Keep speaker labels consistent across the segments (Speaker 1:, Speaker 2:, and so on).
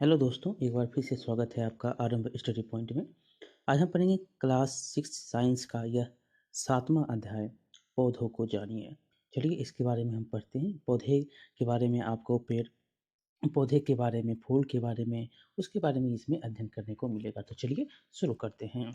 Speaker 1: Hello दोस्तों, एक बार फिर से स्वागत है आपका आरंभ स्टडी पॉइंट में। आज हम पढ़ेंगे क्लास 6 साइंस का यह 7वां अध्याय पौधों को जानिए। चलिए इसके बारे में हम पढ़ते हैं। पौधे के बारे में आपको पौधे के बारे में, फूल के बारे में, उसके बारे में इसमें अध्ययन करने को मिलेगा। तो चलिए शुरू करते हैं।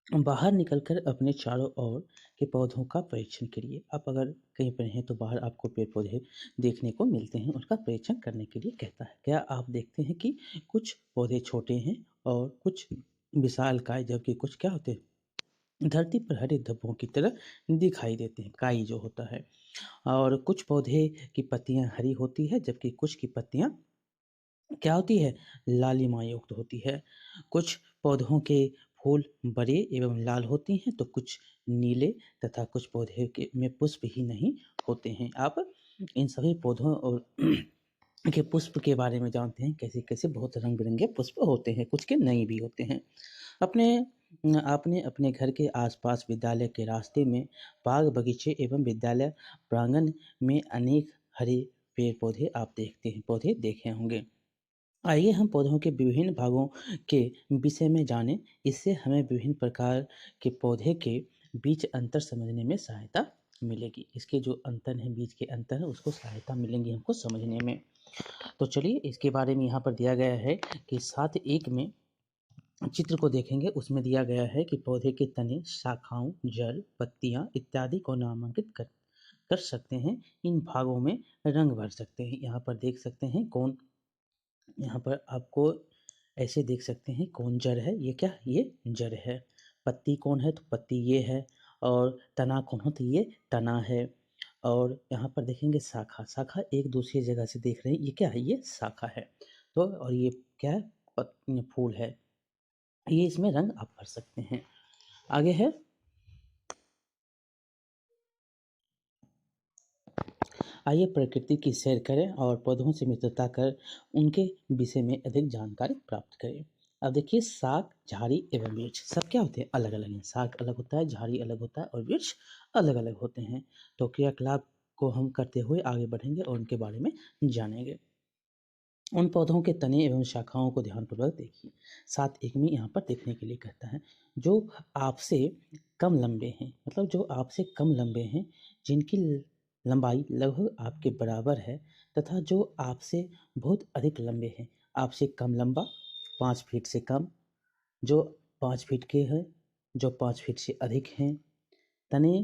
Speaker 1: बाहर निकलकर अपने चारों ओर के पौधों का परीक्षण करिए। आप अगर कहीं पर हैं तो बाहर आपको पेड़ पौधे देखने को मिलते हैं, उनका परीक्षण करने के लिए कहता है। क्या आप देखते हैं कि कुछ पौधे छोटे हैं और कुछ विशालकाय, जबकि कुछ क्या होते हैं, धरती पर हरे धब्बों की तरह दिखाई देते हैं, काई जो होता है। और कुछ पौधे की पत्तियां हरी होती है, जबकि कुछ की पत्तियां क्या होती है, लालिमा युक्त होती है। कुछ पौधों के फूल बड़े एवं लाल होती हैं, तो कुछ नीले, तथा कुछ पौधे के में पुष्प ही नहीं होते हैं। आप इन सभी पौधों और के पुष्प के बारे में जानते हैं, कैसे कैसे बहुत रंग बिरंगे पुष्प होते हैं, कुछ के नहीं भी होते हैं। अपने आपने अपने घर के आसपास विद्यालय के रास्ते में, बाग बगीचे एवं विद्यालय प्रांगण में अनेक हरे पेड़ पौधे देखे होंगे। आइए हम पौधों के विभिन्न भागों के विषय में जानें। इससे हमें विभिन्न प्रकार के पौधे के बीच अंतर समझने में सहायता मिलेगी। इसके जो अंतर है, बीच के अंतर है, उसको सहायता मिलेंगी हमको समझने में। तो चलिए इसके बारे में यहाँ पर दिया गया है कि 7.1 में चित्र को देखेंगे। उसमें दिया गया है कि पौधे के तने, शाखाओं, जड़, पत्तियां इत्यादि को नामांकित कर सकते हैं। इन भागों में रंग भर सकते हैं। यहाँ पर देख सकते हैं कौन, यहाँ पर आपको ऐसे देख सकते हैं कौन जड़ है, ये क्या, ये जड़ है। पत्ती कौन है, तो पत्ती ये है। और तना कौन है, तो ये तना है। और यहाँ पर देखेंगे शाखा, शाखा एक दूसरी जगह से देख रहे हैं, ये क्या है, ये शाखा है। तो और ये क्या है, फूल है। ये इसमें रंग आप भर सकते हैं। आगे है, आइए प्रकृति की सैर करें और पौधों से मित्रता कर उनके विषय में अधिक जानकारी प्राप्त करें। अब देखिए, शाख, झाड़ी एवं वृक्ष सब क्या होते हैं, अलग अलग हैं। शाख अलग होता है, झाड़ी अलग होता है और वृक्ष अलग अलग होते हैं। तो क्रियाकलाप को हम करते हुए आगे बढ़ेंगे और उनके बारे में जानेंगे। उन पौधों के तने एवं शाखाओं को ध्यानपूर्वक देखिए। 7.1 में यहाँ पर देखने के लिए कहता है, जो आपसे कम लंबे हैं, मतलब जो आपसे कम लंबे हैं, जिनकी लंबाई लगभग आपके बराबर है, तथा जो आपसे बहुत अधिक लंबे हैं। आपसे कम लंबा, 5 फीट से कम, जो 5 फीट के हैं, जो 5 फीट से अधिक हैं। तने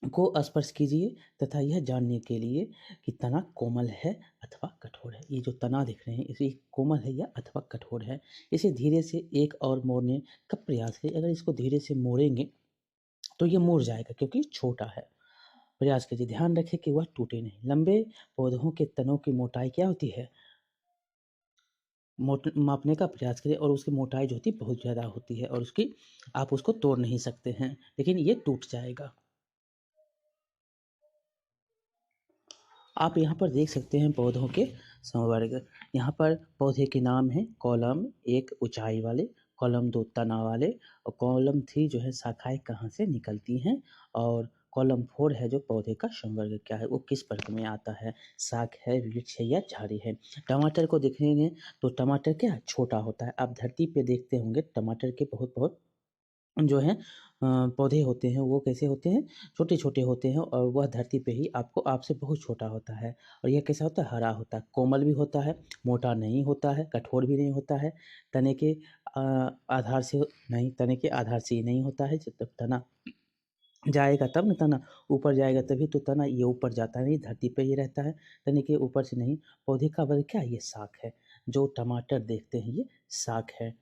Speaker 1: को स्पर्श कीजिए तथा यह जानने के लिए कि तना कोमल है अथवा कठोर है। ये जो तना दिख रहे हैं, इसे कोमल है या अथवा कठोर है। इसे धीरे से एक और मोड़ने का प्रयास करिए। अगर इसको धीरे से मोड़ेंगे तो ये मुड़ जाएगा, क्योंकि छोटा है। प्रयास कीजिए, ध्यान रखें कि वह टूटे नहीं। लंबे पौधों के तनों की मोटाई क्या होती है, मापने का प्रयास करें, और उसकी मोटाई जो होती है बहुत ज़्यादा होती है, और उसकी आप उसको तोड़ नहीं सकते हैं, लेकिन ये टूट जाएगा। आप यहाँ पर देख सकते हैं पौधों के संवर्ग। यहाँ पर पौधे के नाम हैं। कॉलम 1 ऊंचाई वाले, कॉलम 2 तना वाले, और कॉलम 3 जो है शाखाएं कहाँ से निकलती हैं, और कॉलम 4 है जो पौधे का संवर्ग क्या है, वो किस वर्ग में आता है, शाख है, वृक्ष है या झाड़ी है। टमाटर को देखेंगे तो टमाटर क्या छोटा होता है। आप धरती पे देखते होंगे टमाटर के बहुत बहुत जो है पौधे होते हैं, वो कैसे होते हैं, छोटे छोटे होते हैं, और वह धरती पे ही आपसे बहुत छोटा होता है। और यह कैसा होता है, हरा होता है, कोमल भी होता है, मोटा नहीं होता है, कठोर भी नहीं होता है। तने के आधार से नहीं, तने के आधार से ही नहीं होता है। जब तना जाएगा तब न, तना ऊपर जाएगा तभी तो तना ये ऊपर जाता है, नहीं धरती पे ही रहता है, तने के ऊपर से नहीं। पौधे का वर्ग क्या है, ये शाख है। जो टमाटर देखते हैं ये शाख है।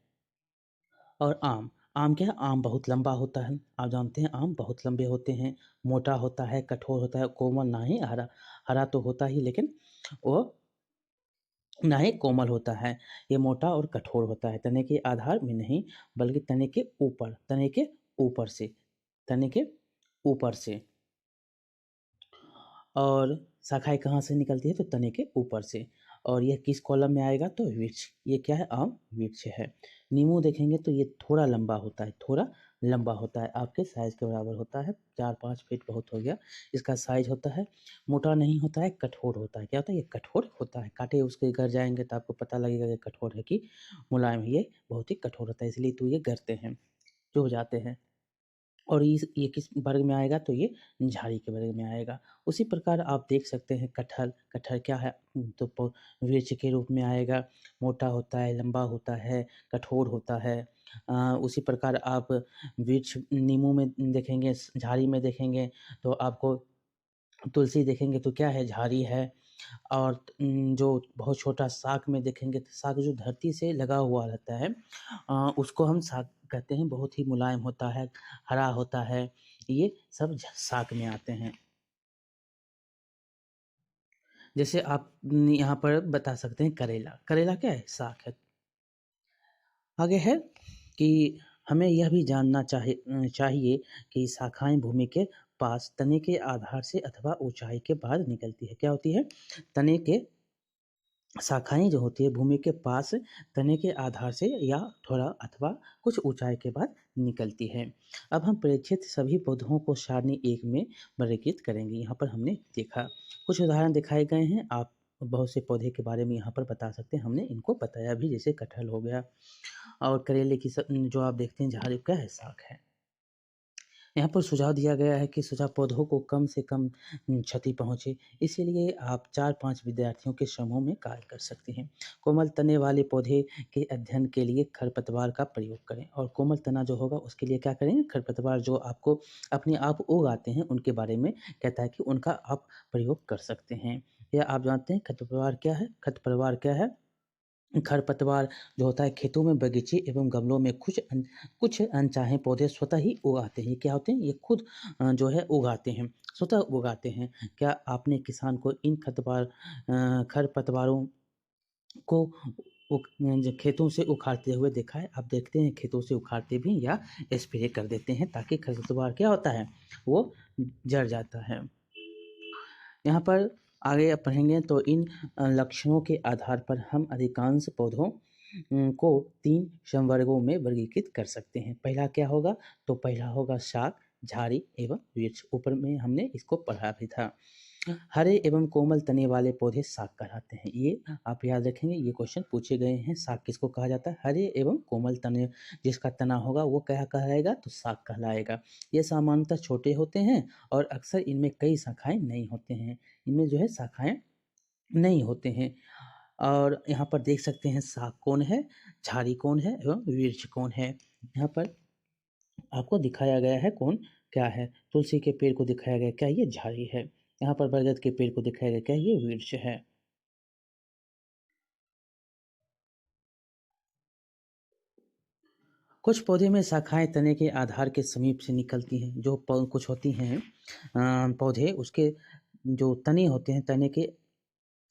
Speaker 1: और आम, आम क्या है, आम बहुत लंबा होता है। आप जानते हैं आम बहुत लंबे होते हैं, मोटा होता है, कठोर होता है, कोमल ना ही, हरा हरा तो होता ही, लेकिन वो ना ही कोमल होता है। ये मोटा और कठोर होता है, तने के आधार में नहीं, बल्कि तने के ऊपर, तने के ऊपर से, तने के ऊपर से। और शाखाएँ कहाँ से निकलती है, तो तने के ऊपर से। और यह किस कॉलम में आएगा, तो वृक्ष। ये क्या है, आम वृक्ष है। नींबू देखेंगे तो ये थोड़ा लंबा होता है, थोड़ा लंबा होता है, आपके साइज़ के बराबर होता है। 4-5 फीट बहुत हो गया। इसका साइज़ होता है, मोटा नहीं होता है, कठोर होता है। क्या होता है? ये कठोर होता है। काँटे उसके गड़ जाएँगे तो आपको पता लगेगा ये कठोर है कि मुलायम है। ये बहुत ही कठोर होता है, इसलिए तो ये गड़ते हैं, चुभ जाते हैं। और ये किस वर्ग में आएगा? तो ये झाड़ी के वर्ग में आएगा। उसी प्रकार आप देख सकते हैं कटहल, कटहल क्या है? तो वृक्ष के रूप में आएगा, मोटा होता है, लंबा होता है, कठोर होता है। उसी प्रकार आप वृक्ष नींबू में देखेंगे, झाड़ी में देखेंगे तो आपको तुलसी देखेंगे तो क्या है? झाड़ी है। और जो बहुत छोटा साग में देखेंगे तो साग जो धरती से लगा हुआ रहता है उसको हम साग कहते हैं, बहुत ही मुलायम होता है, हरा होता है, ये सब साग में आते हैं। जैसे आप यहाँ पर बता सकते हैं करेला, करेला क्या है? साग है। आगे है कि हमें यह भी जानना चाहिए कि शाखाएं भूमि के पास तने के आधार से अथवा ऊंचाई के बाद निकलती है। क्या होती है? तने के शाखाएँ जो होती है भूमि के पास तने के आधार से या थोड़ा अथवा कुछ ऊंचाई के बाद निकलती है। अब हम परिचित सभी पौधों को सारणी 1 में वर्गीकृत करेंगे। यहाँ पर हमने देखा, कुछ उदाहरण दिखाए गए हैं। आप बहुत से पौधे के बारे में यहाँ पर बता सकते हैं। हमने इनको बताया भी, जैसे कटहल हो गया और करेले की जो आप देखते हैं झाड़ी का है, साग है। यहाँ पर सुझाव दिया गया है कि सुझाव पौधों को कम से कम क्षति पहुँचे, इसीलिए आप 4-5 विद्यार्थियों के समूह में कार्य कर सकते हैं। कोमल तने वाले पौधे के अध्ययन के लिए खरपतवार का प्रयोग करें और कोमल तना जो होगा उसके लिए क्या करें? खरपतवार जो आपको अपने आप उग आते हैं उनके बारे में कहता है कि उनका आप प्रयोग कर सकते हैं। या आप जानते हैं खरपतवार क्या है? खरपतवार क्या है? खरपतवार जो होता है खेतों में, बगीचे एवं गमलों में कुछ अनचाहे पौधे स्वतः ही उगाते हैं। ये क्या होते हैं? ये खुद जो है उगाते हैं, स्वतः उगाते हैं। क्या आपने किसान को इन खरपतवारों को जो खेतों से उखाड़ते हुए देखा है? आप देखते हैं खेतों से उखाड़ते भी या स्प्रे कर देते हैं ताकि खरपतवार क्या होता है? वो जड़ जाता है। यहाँ पर आगे आप पढ़ेंगे तो इन लक्षणों के आधार पर हम अधिकांश पौधों को 3 संवर्गों में वर्गीकृत कर सकते हैं। पहला क्या होगा? तो पहला होगा शाक, झाड़ी एवं वृक्ष। ऊपर में हमने इसको पढ़ा भी था। हरे एवं कोमल तने वाले पौधे साग कहलाते हैं। ये आप याद रखेंगे, ये क्वेश्चन पूछे गए हैं। साग किसको कहा जाता है? हरे एवं कोमल तने, जिसका तना होगा वो क्या कहलाएगा? तो साग कहलाएगा। ये सामान्यतः छोटे होते हैं और अक्सर इनमें कई शाखाएँ नहीं होते हैं। इनमें जो है शाखाएँ नहीं होते हैं। और यहाँ पर देख सकते हैं साग कौन है, झाड़ी कौन है एवं वृक्ष कौन है। यहाँ पर आपको दिखाया गया है कौन क्या है। तुलसी के पेड़ को दिखाया गया, क्या ये झाड़ी है। यहाँ पर बरगद के पेड़ को दिखाया गया, क्या ये वृक्ष है। कुछ पौधे में शाखाएँ तने के आधार के समीप से निकलती हैं। जो कुछ होती हैं पौधे, उसके जो तने होते हैं, तने के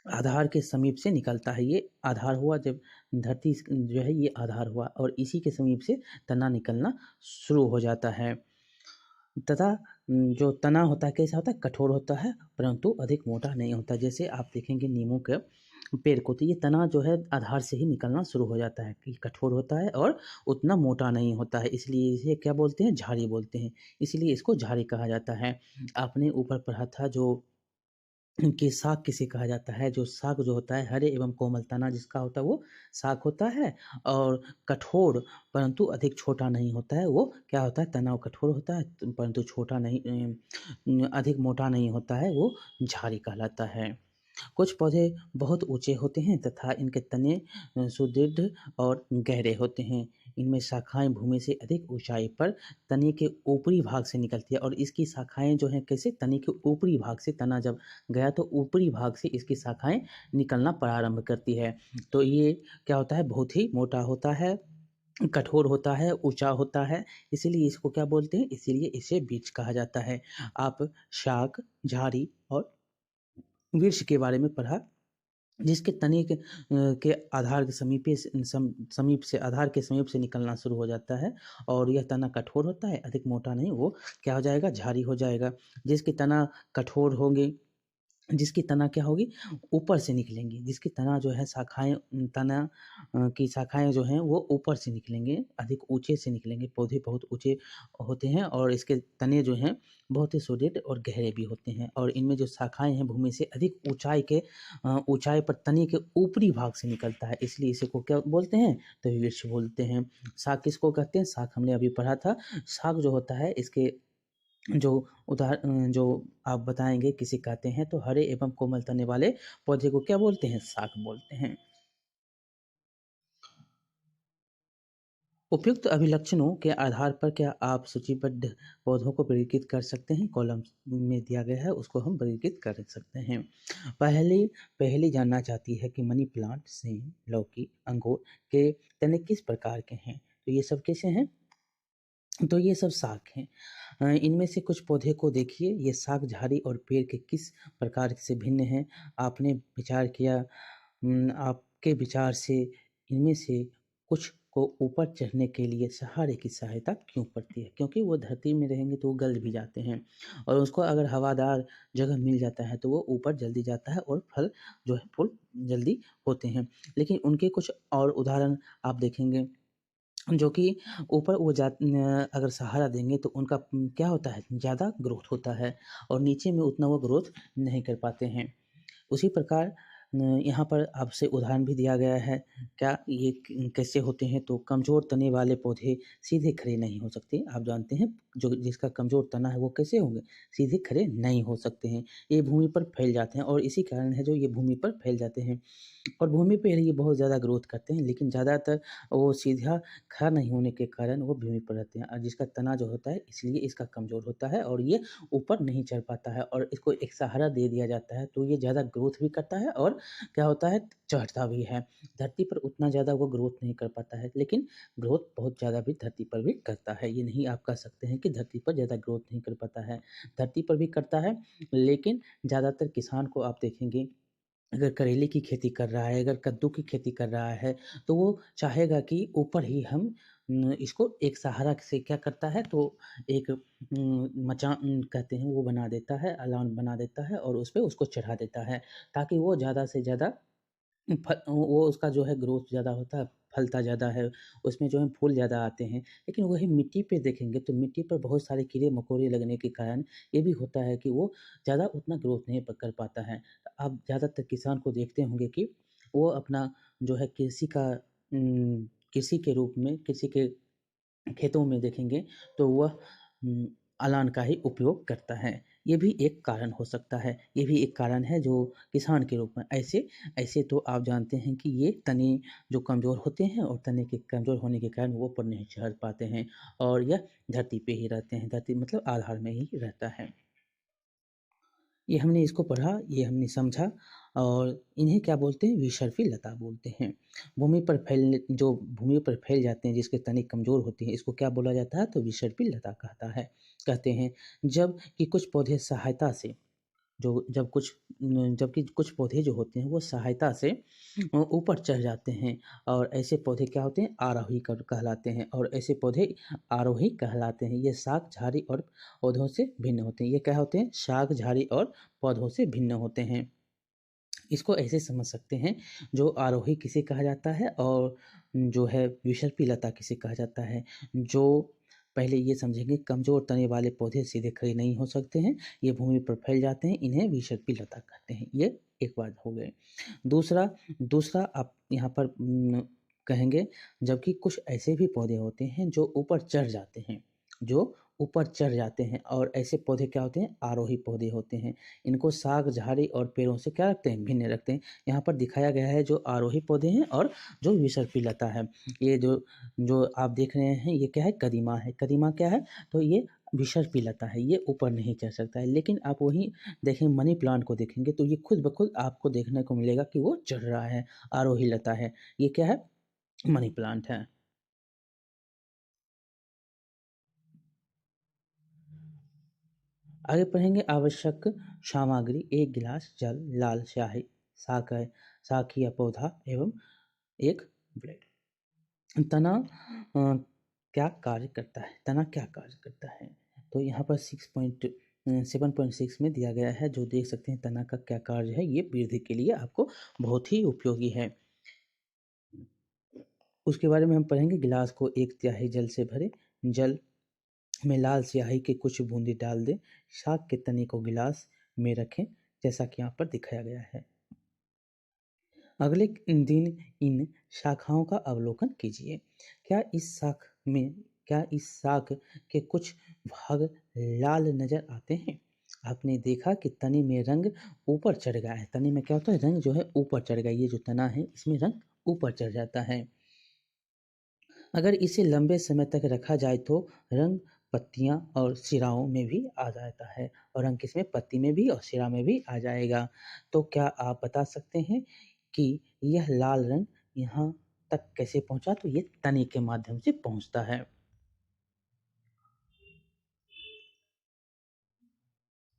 Speaker 1: आधार के समीप से निकलता है। ये आधार हुआ, जब धरती जो है ये आधार हुआ और इसी के समीप से तना निकलना शुरू हो जाता है। तथा जो तना होता है कैसा होता है? कठोर होता है, परंतु अधिक मोटा नहीं होता। जैसे आप देखेंगे नींबू के पेड़ को, तो ये तना जो है आधार से ही निकलना शुरू हो जाता है कि कठोर होता है और उतना मोटा नहीं होता है, इसलिए इसे क्या बोलते हैं? झाड़ी बोलते हैं। इसलिए इसको झाड़ी कहा जाता है। आपने ऊपर पढ़ा था जो कि साग किसे कहा जाता है? जो साग जो होता है हरे एवं कोमल तना जिसका होता है वो साग होता है। और कठोर परंतु अधिक छोटा नहीं होता है, वो क्या होता है? तना कठोर होता है परंतु छोटा नहीं, अधिक मोटा नहीं होता है, वो झाड़ी कहलाता है। कुछ पौधे बहुत ऊंचे होते हैं तथा इनके तने सुदृढ़ और गहरे होते हैं। इनमें शाखाएं भूमि से अधिक ऊंचाई पर तने के ऊपरी भाग से निकलती है और इसकी शाखाएं जो हैं कैसे? तने के ऊपरी भाग से, तना जब गया तो ऊपरी भाग से इसकी शाखाएं निकलना प्रारंभ करती है। तो ये क्या होता है? बहुत ही मोटा होता है, कठोर होता है, ऊंचा होता है, इसीलिए इसको क्या बोलते हैं? इसीलिए इसे वृक्ष कहा जाता है। आप शाक, झाड़ी और वृक्ष के बारे में पढ़ा, जिसके तने के आधार के समीप से, आधार के समीप से निकलना शुरू हो जाता है और यह तना कठोर होता है, अधिक मोटा नहीं, वो क्या हो जाएगा? झाड़ी हो जाएगा। जिसके तना कठोर होंगे जिसकी तना क्या होगी ऊपर से निकलेंगी, जिसकी तना जो है शाखाएँ तना की शाखाएँ जो हैं वो ऊपर से निकलेंगे, अधिक ऊँचे से निकलेंगे, पौधे बहुत ऊँचे होते हैं और इसके तने जो हैं बहुत ही सुदृढ़ और गहरे भी होते हैं और इनमें जो शाखाएँ हैं भूमि से अधिक ऊँचाई पर तने के ऊपरी भाग से निकलता है, इसलिए इसे को क्या बोलते हैं? तो वृक्ष बोलते हैं। शाक किसको कहते हैं? शाक हमने अभी पढ़ा था, शाक जो होता है इसके जो जो आप बताएँगे किसे कहते हैं, तो हरे एवं कोमल तने वाले पौधे को क्या बोलते हैं? शाक बोलते हैं। उपयुक्त अभिलक्षणों के आधार पर क्या आप सूचीबद्ध पौधों को वर्गीकृत कर सकते हैं? कॉलम में दिया गया है, उसको हम वर्गीकृत कर सकते हैं। पहली पहेली जानना चाहती है कि मनी प्लांट, सेम, लौकी, अंगूर के तने किस प्रकार के हैं? तो ये सब कैसे हैं? तो ये सब शाक हैं। इनमें से कुछ पौधे को देखिए, ये शाक झाड़ी और पेड़ के किस प्रकार से भिन्न हैं? आपने विचार किया आपके विचार से इनमें से कुछ को ऊपर चढ़ने के लिए सहारे की सहायता क्यों पड़ती है? क्योंकि वो धरती में रहेंगे तो वो गल भी जाते हैं और उसको अगर हवादार जगह मिल जाता है तो वो ऊपर जल्दी जाता है और फल जो है फूल जल्दी होते हैं। लेकिन उनके कुछ और उदाहरण आप देखेंगे जो कि ऊपर वो अगर सहारा देंगे तो उनका क्या होता है ज़्यादा ग्रोथ होता है और नीचे में उतना वो ग्रोथ नहीं कर पाते हैं। उसी प्रकार यहाँ पर आपसे उदाहरण भी दिया गया है। क्या ये कैसे होते हैं? तो कमज़ोर तने वाले पौधे सीधे खड़े नहीं हो सकते। आप जानते हैं जो जिसका कमज़ोर तना है वो कैसे होंगे? सीधे खड़े नहीं हो सकते हैं। ये भूमि पर फैल जाते हैं और इसी कारण है जो ये भूमि पर फैल जाते हैं। और भूमि पे ये बहुत ज़्यादा ग्रोथ करते हैं, लेकिन ज़्यादातर वो सीधा खड़ा नहीं होने के कारण वो भूमि पर रहते हैं और जिसका तना जो होता है इसलिए इसका कमज़ोर होता है और ये ऊपर नहीं चढ़ पाता है और इसको एक सहारा दे दिया जाता है, तो ये ज़्यादा ग्रोथ भी करता है और क्या होता है चढ़ता भी है। धरती पर उतना ज़्यादा वो ग्रोथ नहीं कर पाता है, लेकिन ग्रोथ बहुत ज़्यादा भी धरती पर भी करता है। ये नहीं आप कह सकते हैं कि धरती पर ज़्यादा ग्रोथ नहीं कर पाता है, धरती पर भी करता है, लेकिन ज़्यादातर किसान को आप देखेंगे अगर करेले की खेती कर रहा है, अगर कद्दू की खेती कर रहा है, तो वो चाहेगा कि ऊपर ही हम इसको एक सहारा से क्या करता है तो एक कहते हैं वो बना देता है, अलान बना देता है और उसपे उसको चढ़ा देता है, ताकि वो ज़्यादा से ज़्यादा वो उसका जो है ग्रोथ ज़्यादा होता है, फलता ज़्यादा है, उसमें जो है फूल ज़्यादा आते हैं। लेकिन वही मिट्टी पे देखेंगे तो मिट्टी पर बहुत सारे कीड़े-मकोड़े लगने के कारण ये भी होता है कि वो ज़्यादा उतना ग्रोथ नहीं प कर पाता है। आप ज़्यादातर किसान को देखते होंगे कि वो अपना जो है कृषि के रूप में कृषि के खेतों में देखेंगे तो वह अलान का ही उपयोग करता है। ये भी एक कारण हो सकता है, ये भी एक कारण है जो किसान के रूप में ऐसे ऐसे तो आप जानते हैं कि ये तने जो कमज़ोर होते हैं और तने के कमज़ोर होने के कारण वो ऊपर नहीं चढ़ पाते हैं और यह धरती पे ही रहते हैं, धरती मतलब आधार में ही रहता है। ये हमने इसको पढ़ा, ये हमने समझा और इन्हें क्या बोलते हैं विसर्पी लता बोलते हैं। भूमि पर फैल जाते हैं जिसके तने कमज़ोर होती हैं, इसको क्या बोला जाता है तो विसर्पी लता कहते हैं। जबकि कुछ पौधे सहायता से जो जब कुछ जबकि कुछ पौधे जो होते हैं वो सहायता से ऊपर चढ़ जाते हैं और ऐसे पौधे क्या होते हैं आरोही कहलाते हैं और ऐसे पौधे आरोही कहलाते हैं। ये शाक झाड़ी और पौधों से भिन्न होते हैं। ये क्या होते हैं शाक झाड़ी और पौधों से भिन्न होते हैं। इसको ऐसे समझ सकते हैं जो आरोही किसे कहा जाता है और जो है विसर्पी लता किसे कहा जाता है। जो पहले ये समझेंगे कमज़ोर तने वाले पौधे सीधे खड़े नहीं हो सकते हैं, ये भूमि पर फैल जाते हैं, इन्हें विसर्पी लता कहते हैं। ये एक बात हो गई। दूसरा दूसरा आप यहाँ पर कहेंगे जबकि कुछ ऐसे भी पौधे होते हैं जो ऊपर चढ़ जाते हैं, जो ऊपर चढ़ जाते हैं और ऐसे पौधे क्या होते हैं आरोही पौधे होते हैं। इनको साग, झाड़ी और पेड़ों से क्या रखते हैं भिन्न रखते हैं। यहाँ पर दिखाया गया है जो आरोही पौधे हैं और जो विसर्पी लता है। ये जो जो आप देख रहे हैं ये क्या है कदीमा है। कदीमा क्या है? तो ये विसर्पी लता है, ये ऊपर नहीं चढ़ सकता है। लेकिन आप वहीं देखें मनी प्लांट को देखेंगे तो ये खुद ब खुद आपको देखने को मिलेगा कि वो चढ़ रहा है, आरोही लता है। ये क्या है? मनी प्लांट है। आगे पढ़ेंगे आवश्यक सामग्री 1 गिलास जल, लाल स्याही, साकै साखी या पौधा एवं 1 ब्लेड। तना क्या कार्य करता है? तना क्या कार्य करता है? तो यहाँ पर 6.2 7.6 में दिया गया है, जो देख सकते हैं तना का क्या कार्य है, ये वृद्धि के लिए आपको बहुत ही उपयोगी है। उसके बारे में हम पढ़ेंगे। गिलास को 1/3 जल से भरें, जल में लाल स्याही की कुछ बूंदी डाल दें, शाक के तने को गिलास में रखें, जैसा कि यहाँ पर दिखाया गया है। अगले दिन इन शाखाओं का अवलोकन कीजिए। क्या इस शाख के कुछ भाग लाल नजर आते हैं? आपने देखा कि तने में रंग ऊपर चढ़ गया है। तने में क्या होता है, रंग जो है ऊपर चढ़ गया। ये जो तना है इसमें रंग ऊपर चढ़ जाता है। अगर इसे लंबे समय तक रखा जाए तो रंग पत्तियां और सिराओं में भी आ जाता है, और रंग किसमें, पत्ती में भी और सिरा में भी आ जाएगा। तो क्या आप बता सकते हैं कि यह लाल रंग यहाँ तक कैसे पहुंचा? तो ये तने के माध्यम से पहुंचता है।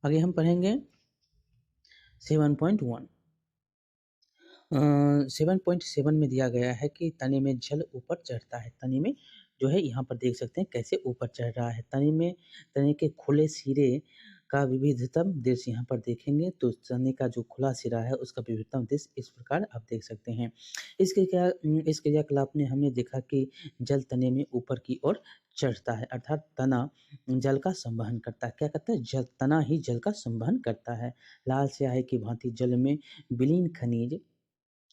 Speaker 1: आगे हम पढ़ेंगे 7.1। 7.7 में दिया गया है कि तने में जल ऊपर चढ़ता है। तने में जो है यहाँ पर देख सकते हैं कैसे ऊपर चढ़ रहा है। तने के खुले सिरे का विविधतम दृश्य यहाँ पर देखेंगे तो तने का जो खुला सिरा है उसका विविधतम दृश्य इस प्रकार आप देख सकते हैं। इस क्रियाकलाप में हमने देखा कि जल तने में ऊपर की ओर चढ़ता है, अर्थात तना जल का संवहन करता है। क्या करता है, जल तना ही जल का संवहन करता है। लाल स्याही की भांति जल में विलीन खनिज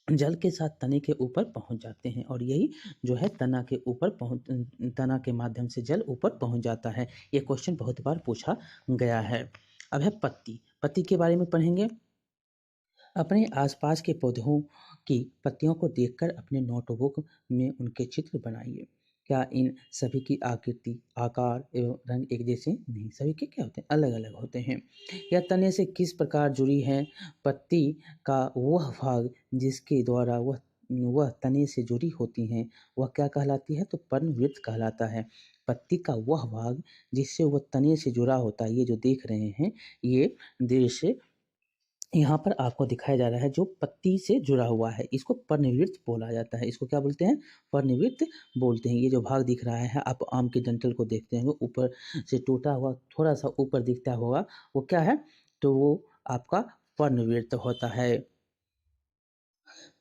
Speaker 1: जल के साथ तने के ऊपर पहुंच जाते हैं, और यही जो है तना के माध्यम से जल ऊपर पहुंच जाता है। ये क्वेश्चन बहुत बार पूछा गया है। अब है पत्ती। पत्ती के बारे में पढ़ेंगे। अपने आसपास के पौधों की पत्तियों को देखकर अपने नोटबुक में उनके चित्र बनाइए। क्या इन सभी की आकृति, आकार एवं रंग एक जैसे नहीं? सभी के क्या होते हैं, अलग अलग होते हैं। यह तने से किस प्रकार जुड़ी है? पत्ती का वह भाग जिसके द्वारा वह तने से जुड़ी होती हैं वह क्या कहलाती है? तो पर्णवृत्त कहलाता है। पत्ती का वह भाग जिससे वह तने से जुड़ा होता है, ये जो देख रहे हैं ये दृश्य यहाँ पर आपको दिखाया जा रहा है, जो पत्ती से जुड़ा हुआ है, इसको पर्णवृत्त बोला जाता है। इसको क्या बोलते हैं? पर्णवृत्त बोलते हैं। ये जो भाग दिख रहा है, आप आम के डंठल को देखते हैं, वो ऊपर से टूटा हुआ थोड़ा सा ऊपर दिखता होगा, वो क्या है? तो वो आपका पर्णवृत्त होता है।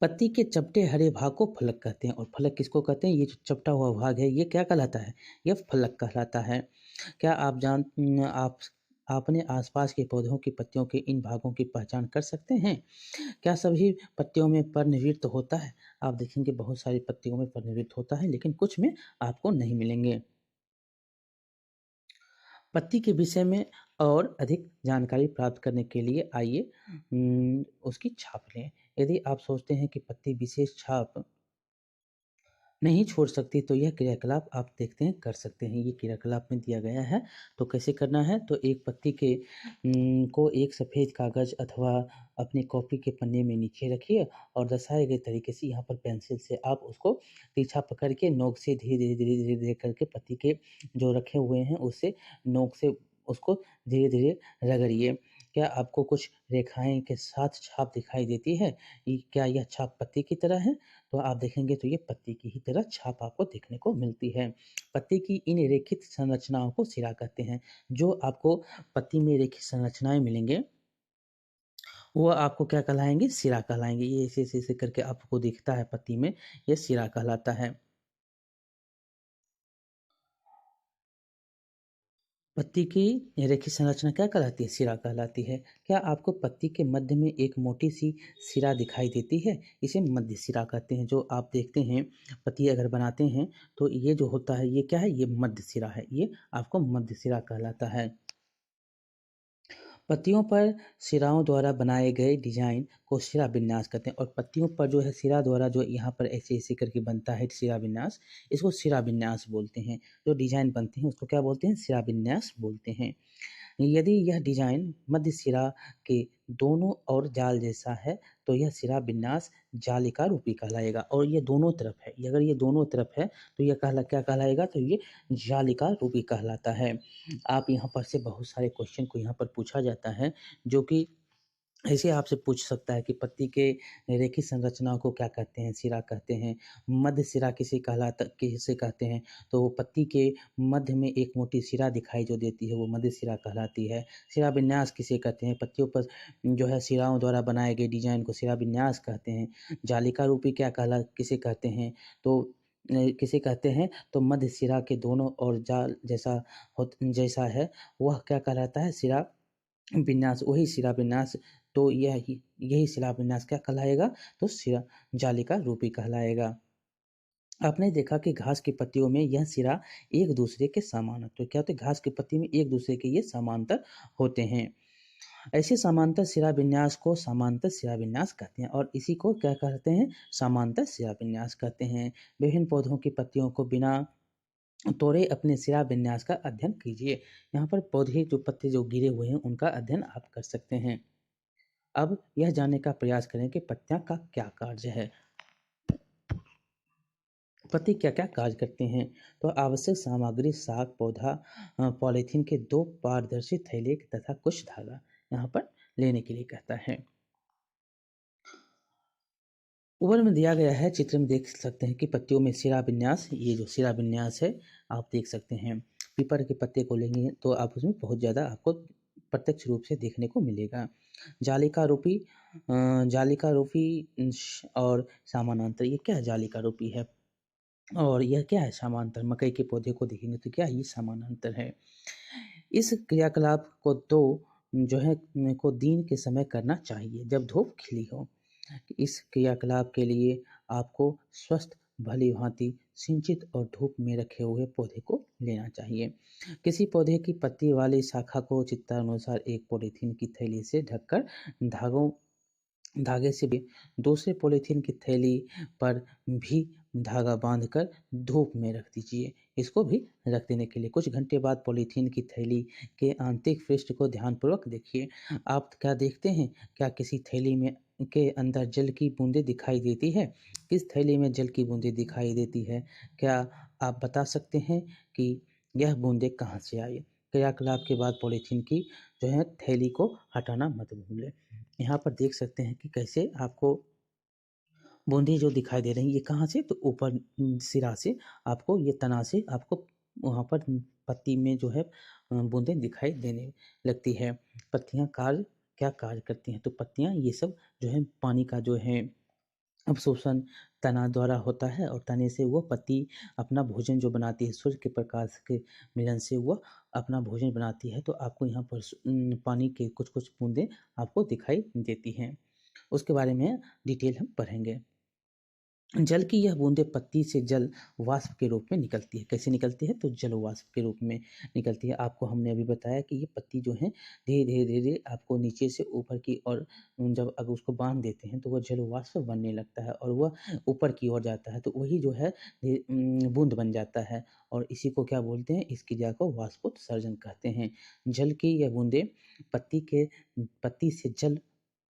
Speaker 1: पत्ती के चपटे हरे भाग को फलक कहते हैं, और फलक किसको कहते हैं? ये जो चपटा हुआ भाग है ये क्या कहलाता है? यह फलक कहलाता है। क्या आप अपने आसपास के पौधों की पत्तियों के इन भागों की पहचान कर सकते हैं? क्या सभी पत्तियों में पर्णवृत्त होता है? आप देखेंगे बहुत सारी पत्तियों में पर्णवृत्त होता है, लेकिन कुछ में आपको नहीं मिलेंगे। पत्ती के विषय में और अधिक जानकारी प्राप्त करने के लिए आइए उसकी छाप लें। यदि आप सोचते हैं कि पत्ती विशेष छाप नहीं छोड़ सकती तो यह क्रियाकलाप आप देखते हैं कर सकते हैं। ये क्रियाकलाप में दिया गया है, तो कैसे करना है? तो एक पत्ती को एक सफ़ेद कागज़ अथवा अपनी कॉपी के पन्ने में नीचे रखिए, और दर्शाए गए तरीके से यहाँ पर पेंसिल से आप उसको तिरछा पकड़ के नोक से धीरे-धीरे करके पत्ती के जो रखे हुए हैं उससे नोक से उसको धीरे-धीरे रगड़िए। क्या आपको कुछ रेखाएँ के साथ छाप दिखाई देती है? क्या यह छाप पत्ती की तरह है? तो आप देखेंगे तो ये पत्ती की ही तरह छाप आपको देखने को मिलती है। पत्ती की इन रेखित संरचनाओं को सिरा कहते हैं। जो आपको पत्ती में रेखित संरचनाएँ मिलेंगे, वो आपको क्या कहलाएँगे? सिरा कहलाएँगे। ये ऐसे-ऐसे करके आपको दिखता है पत्ती में, ये सिरा कहलाता है। पत्ती की रेखित संरचना क्या कहलाती है? सिरा कहलाती है। क्या आपको पत्ती के मध्य में एक मोटी-सी सिरा दिखाई देती है? इसे मध्य सिरा कहते हैं। जो आप देखते हैं पत्ती अगर बनाते हैं तो ये जो होता है ये क्या है? ये मध्य सिरा है। ये आपको मध्य सिरा कहलाता है। पत्तियों पर सिराओं द्वारा बनाए गए डिज़ाइन को सिरा विन्यास कहते हैं, और पत्तियों पर जो है सिरा द्वारा जो यहाँ पर ऐसे-ऐसे करके बनता है सिरा विन्यास, इसको सिरा विन्यास बोलते हैं। जो डिज़ाइन बनते हैं उसको क्या बोलते हैं? सिरा विन्यास बोलते हैं। यदि यह डिज़ाइन मध्य सिरा के दोनों ओर जाल जैसा है तो यह सिरा विन्यास जालिका रूपी कहलाएगा, और ये दोनों तरफ है। अगर ये दोनों तरफ है तो ये क्या कहलाएगा? तो ये जालिका रूपी कहलाता है। आप यहाँ पर से बहुत सारे क्वेश्चन को यहाँ पर पूछा जाता है, जो कि ऐसे आपसे पूछ सकता है कि पत्ती के रेखीय संरचनाओं को क्या कहते हैं? सिरा कहते हैं। मध्य सिरा किसे कहते हैं? तो वो पत्ती के मध्य में एक मोटी सिरा दिखाई जो देती है, वो मध्य सिरा कहलाती है। शिरा विन्यास किसे कहते हैं? पत्तियों पर जो है सिराओं द्वारा बनाए गए डिज़ाइन को शिरा विन्यास कहते हैं। जालिका रूपी किसे कहते हैं? तो किसे कहते हैं? तो मध्य सिरा के दोनों ओर जाल जैसा है, वह क्या कहलाता है? सिरा विन्यास। वही शिलान्यास। तो यही शिलान्यास क्या कहलाएगा? तो शिरा जालिका रूपी कहलाएगा। आपने देखा कि घास की पत्तियों में यह सिरा एक दूसरे के समानांतर, तो क्या होते हैं? घास की पत्ती में एक दूसरे के ये समांतर होते हैं। ऐसे समांतर शिलाविन्यास को समांतर शिलाविन्यास कहते हैं और इसी को क्या कहते हैं? समांतर शिलाविन्यास कहते हैं। विभिन्न पौधों की पत्तियों को बिना तोड़े अपने शिलाविन्यास का अध्ययन कीजिए। यहाँ पर पौधे जो पत्ते जो गिरे हुए हैं उनका अध्ययन आप कर सकते हैं। अब यह जानने का प्रयास करें कि पत्तियाँ का क्या कार्य है। पत्ती क्या-क्या कार्य करते हैं? तो आवश्यक सामग्री साग पौधा पॉलीथीन के 2 पारदर्शी थैले तथा कुछ धागा यहाँ पर लेने के लिए कहता है। ऊपर में दिया गया है, चित्र में देख सकते हैं कि पत्तियों में शिलाविन्यास, ये जो शिलाविन्यास है आप देख सकते हैं। पीपल के पत्ते को लेंगे तो आप उसमें बहुत ज़्यादा आपको प्रत्यक्ष रूप से देखने को मिलेगा। जालिका रूपी और समानांतर, ये क्या है? जालिका रूपी है और यह क्या है? समांतर। मकई के पौधे को देखेंगे तो क्या ये समानांतर है। इस क्रियाकलाप को दिन के समय करना चाहिए जब धूप खिली हो। इस क्रियाकलाप के लिए आपको स्वस्थ भली-भांति सिंचित और धूप में रखे हुए पौधे को लेना चाहिए। किसी पौधे की पत्ती वाली शाखा को चित्रानुसार एक पॉलीथीन की थैली से ढककर धागों धागे से भी दूसरे पॉलीथीन की थैली पर भी धागा बांधकर धूप में रख दीजिए। इसको भी रख देने के लिए कुछ घंटे बाद पॉलीथीन की थैली के आंतरिक पृष्ठ को ध्यानपूर्वक देखिए। आप क्या देखते हैं? क्या किसी थैली में के अंदर जल की बूंदें दिखाई देती है? किस थैली में जल की बूंदें दिखाई देती है? क्या आप बता सकते हैं कि यह बूंदें कहाँ से आई? क्रियाकलाप के बाद पॉलीथीन की जो है थैली को हटाना मत भूलें। यहाँ पर देख सकते हैं कि कैसे आपको बूंदी जो दिखाई दे रही हैं, ये कहाँ से? तो ऊपर सिरा से आपको ये तना से आपको वहाँ पर पत्ती में जो है बूंदें दिखाई देने लगती है। पत्तियाँ क्या कार्य करती हैं? तो पत्तियाँ ये सब जो है पानी का जो है अवशोषण तना द्वारा होता है और तने से वो पत्ती अपना भोजन जो बनाती है, सूर्य के प्रकाश के मिलन से वह अपना भोजन बनाती है। तो आपको यहाँ पर पानी के कुछ-कुछ बूँदें आपको दिखाई देती हैं। उसके बारे में डिटेल हम पढ़ेंगे। जल की यह बूंदें पत्ती से जल वाष्प के रूप में निकलती है। कैसे निकलती है? तो जल वाष्प के रूप में निकलती है। आपको हमने अभी बताया कि ये पत्ती जो है धीरे-धीरे आपको नीचे से ऊपर की ओर जब अगर उसको बाँध देते हैं तो वह जल वाष्प बनने लगता है और वह ऊपर की ओर जाता है। तो वही जो है बूँद बन जाता है और इसी को क्या बोलते हैं? इस क्रिया को वाष्पोत्सर्जन कहते हैं। जल की यह बूंदें पत्ती से जल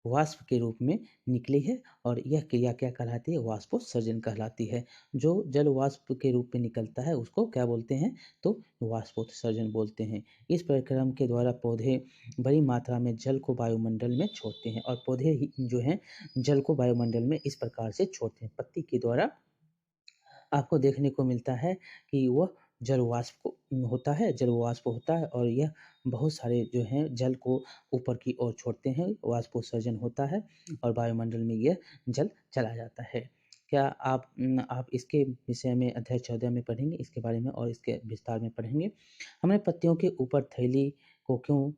Speaker 1: वाष्प के रूप में निकली है और यह क्रिया क्या कहलाती है? वाष्पोत्सर्जन कहलाती है। जो जल वाष्प के रूप में निकलता है उसको क्या बोलते हैं? तो वाष्पोत्सर्जन बोलते हैं। इस प्रक्रम के द्वारा पौधे बड़ी मात्रा में जल को वायुमंडल में छोड़ते हैं और पौधे ही जो हैं जल को वायुमंडल में इस प्रकार से छोड़ते हैं। पत्ती के द्वारा आपको देखने को मिलता है कि वह जल वाष्प होता है और यह बहुत सारे जो हैं जल को ऊपर की ओर छोड़ते हैं, वाष्पोत्सर्जन होता है और वायुमंडल में यह जल चला जाता है। क्या आप इसके विषय में अध्याय 14 में पढ़ेंगे इसके बारे में और इसके विस्तार में पढ़ेंगे। हमने पत्तियों के ऊपर थैली को क्यों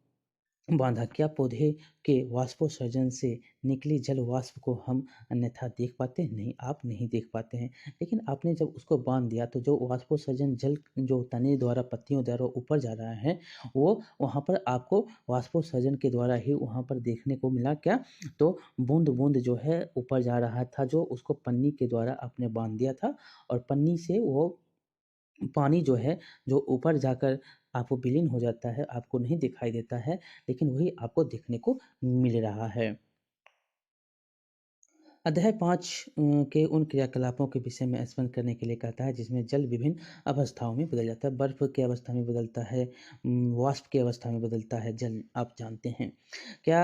Speaker 1: बाँधा? क्या पौधे के वाष्पोत्सर्जन से निकली जल वाष्प को हम अन्यथा देख पाते हैं? नहीं, आप नहीं देख पाते हैं। लेकिन आपने जब उसको बाँध दिया तो जो वाष्पोत्सर्जन जल जो तने द्वारा पत्तियों द्वारा ऊपर जा रहा है, वो वहाँ पर आपको वाष्पोत्सर्जन के द्वारा ही वहाँ पर देखने को मिला क्या? तो बूँद-बूँद जो है ऊपर जा रहा था, जो उसको पन्नी के द्वारा आपने बाँध दिया था और पन्नी से वो पानी जो है, जो ऊपर जाकर आपको विलीन हो जाता है, आपको नहीं दिखाई देता है, लेकिन वही आपको देखने को मिल रहा है। अध्याय 5 के उन क्रियाकलापों के विषय में स्पष्ट करने के लिए कहता है जिसमें जल विभिन्न अवस्थाओं में बदल जाता है। बर्फ की अवस्था में बदलता है, वाष्प की अवस्था में बदलता है जल, आप जानते हैं। क्या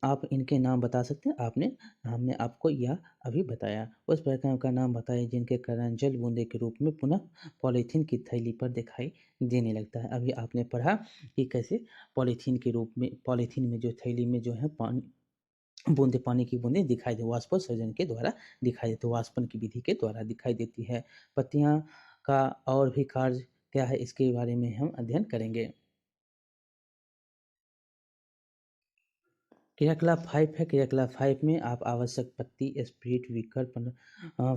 Speaker 1: आप इनके नाम बता सकते हैं? हमने आपको यह अभी बताया। उस प्रकार का नाम बताइए जिनके कारण जल बूंदे के रूप में पुनः पॉलीथीन की थैली पर दिखाई देने लगता है। अभी आपने पढ़ा कि कैसे पॉलीथीन के रूप में, पॉलीथीन में जो थैली में जो है पानी, बूंदे, पानी की बूंदें दिखाई दे वाष्पोत्सर्जन के द्वारा दिखाई देती है, वाष्पन की विधि के द्वारा दिखाई देती है। पत्तियाँ का और भी कार्य क्या है, इसके बारे में हम अध्ययन करेंगे। क्रियाकलाप 5 है। क्रियाकलाप 5 में आप आवश्यक पत्ती, स्पिरिट,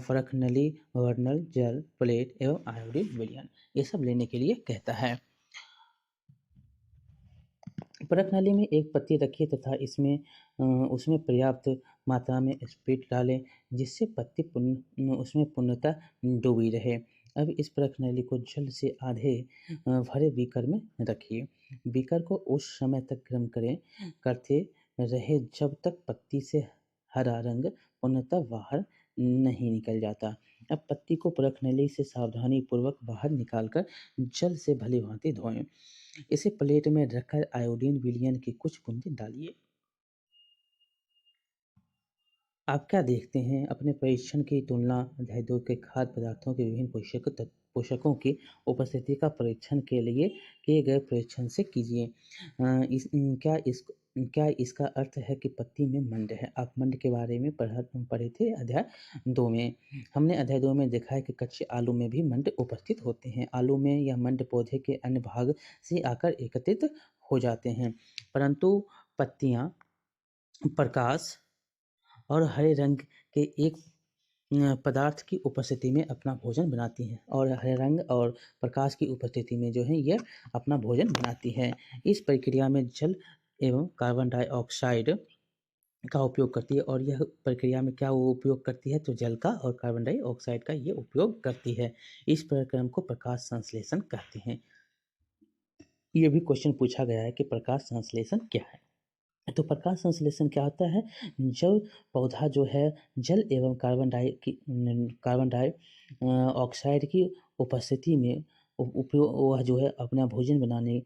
Speaker 1: फरक नली, वर्नल, जल, प्लेट एवं आयोडीन विलयन ये सब लेने के लिए कहता है। परख नली में एक पत्ती रखिए तथा उसमें पर्याप्त मात्रा में स्पिरिट डालें जिससे पत्ती उसमें पूर्णतः डूबी रहे। अब इस परख नली को जल से आधे भरे बीकर में रखिए। बीकर को उस समय तक गर्म करते रहे जब तक पत्ती से हरा रंग पूर्णतः बाहर नहीं निकल जाता। अब पत्ती को परख नली से सावधानी पूर्वक बाहर निकालकर जल से भली भांति धोएं। इसे प्लेट में रखकर आयोडीन विलयन की कुछ बूंदें डालिए। आप क्या देखते हैं? अपने परीक्षण की तुलना अध्याय 2 के खाद्य पदार्थों के विभिन्न पोषकों की उपस्थिति का परीक्षण के लिए किए गए परीक्षण से कीजिए। क्या इसका अर्थ है कि पत्ती में मंड है? आप मंड के बारे में पढ़े थे अध्याय 2 में। हमने अध्याय 2 में देखा है कि कच्चे आलू में भी मंड उपस्थित होते हैं। आलू में यह मंड पौधे के अन्य भाग से आकर एकत्रित हो जाते हैं, परंतु पत्तियां प्रकाश और हरे रंग के एक पदार्थ की उपस्थिति में अपना भोजन बनाती हैं, और हरे रंग और प्रकाश की उपस्थिति में जो है ये अपना भोजन बनाती है। इस प्रक्रिया में जल एवं कार्बन डाइऑक्साइड का उपयोग करती है, और यह प्रक्रिया में क्या वो उपयोग करती है, तो जल का और कार्बन डाइऑक्साइड का ये उपयोग करती है। इस प्रक्रम को प्रकाश संश्लेषण कहते हैं। ये भी क्वेश्चन पूछा गया है कि प्रकाश संश्लेषण क्या है। तो प्रकाश संश्लेषण क्या होता है? जब पौधा जो है जल एवं कार्बन डाई ऑक्साइड की उपस्थिति में उपयोग, वह जो है अपना भोजन बनाने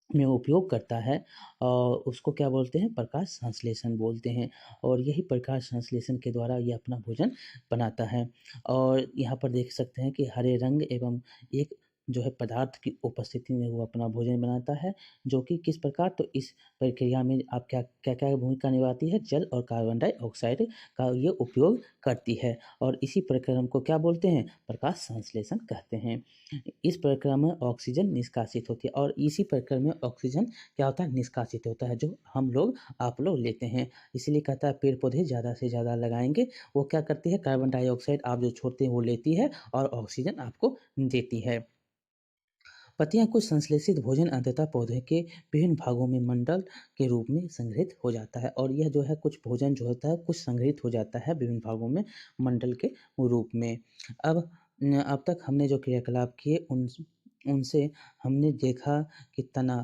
Speaker 1: में उपयोग करता है, और उसको क्या बोलते हैं? प्रकाश संश्लेषण बोलते हैं। और यही प्रकाश संश्लेषण के द्वारा ये अपना भोजन बनाता है। और यहाँ पर देख सकते हैं कि हरे रंग एवं एक जो है पदार्थ की उपस्थिति में वो अपना भोजन बनाता है, जो कि किस प्रकार, तो इस प्रक्रिया में आप क्या भूमिका निभाती है? जल और कार्बन डाइऑक्साइड का ये उपयोग करती है, और इसी प्रक्रम को क्या बोलते हैं? प्रकाश संश्लेषण कहते हैं। इस प्रक्रिया में ऑक्सीजन निष्कासित होती है, और इसी प्रक्रिया में ऑक्सीजन क्या होता है? निष्कासित होता है, जो हम लोग, आप लोग लेते हैं। इसीलिए कहता है पेड़ पौधे ज़्यादा से ज़्यादा लगाएंगे। वो क्या करती है? कार्बन डाइऑक्साइड आप जो छोड़ते हैं वो लेती है, और ऑक्सीजन आपको देती है। पत्तियां कुछ संश्लेषित भोजन अंततः पौधे के विभिन्न भागों में मंडल के रूप में संग्रहित हो जाता है, और यह जो है कुछ भोजन जो होता है कुछ संग्रहित हो जाता है विभिन्न भागों में मंडल के रूप में। अब अब तक हमने जो क्रियाकलाप किए उनसे हमने देखा कि तना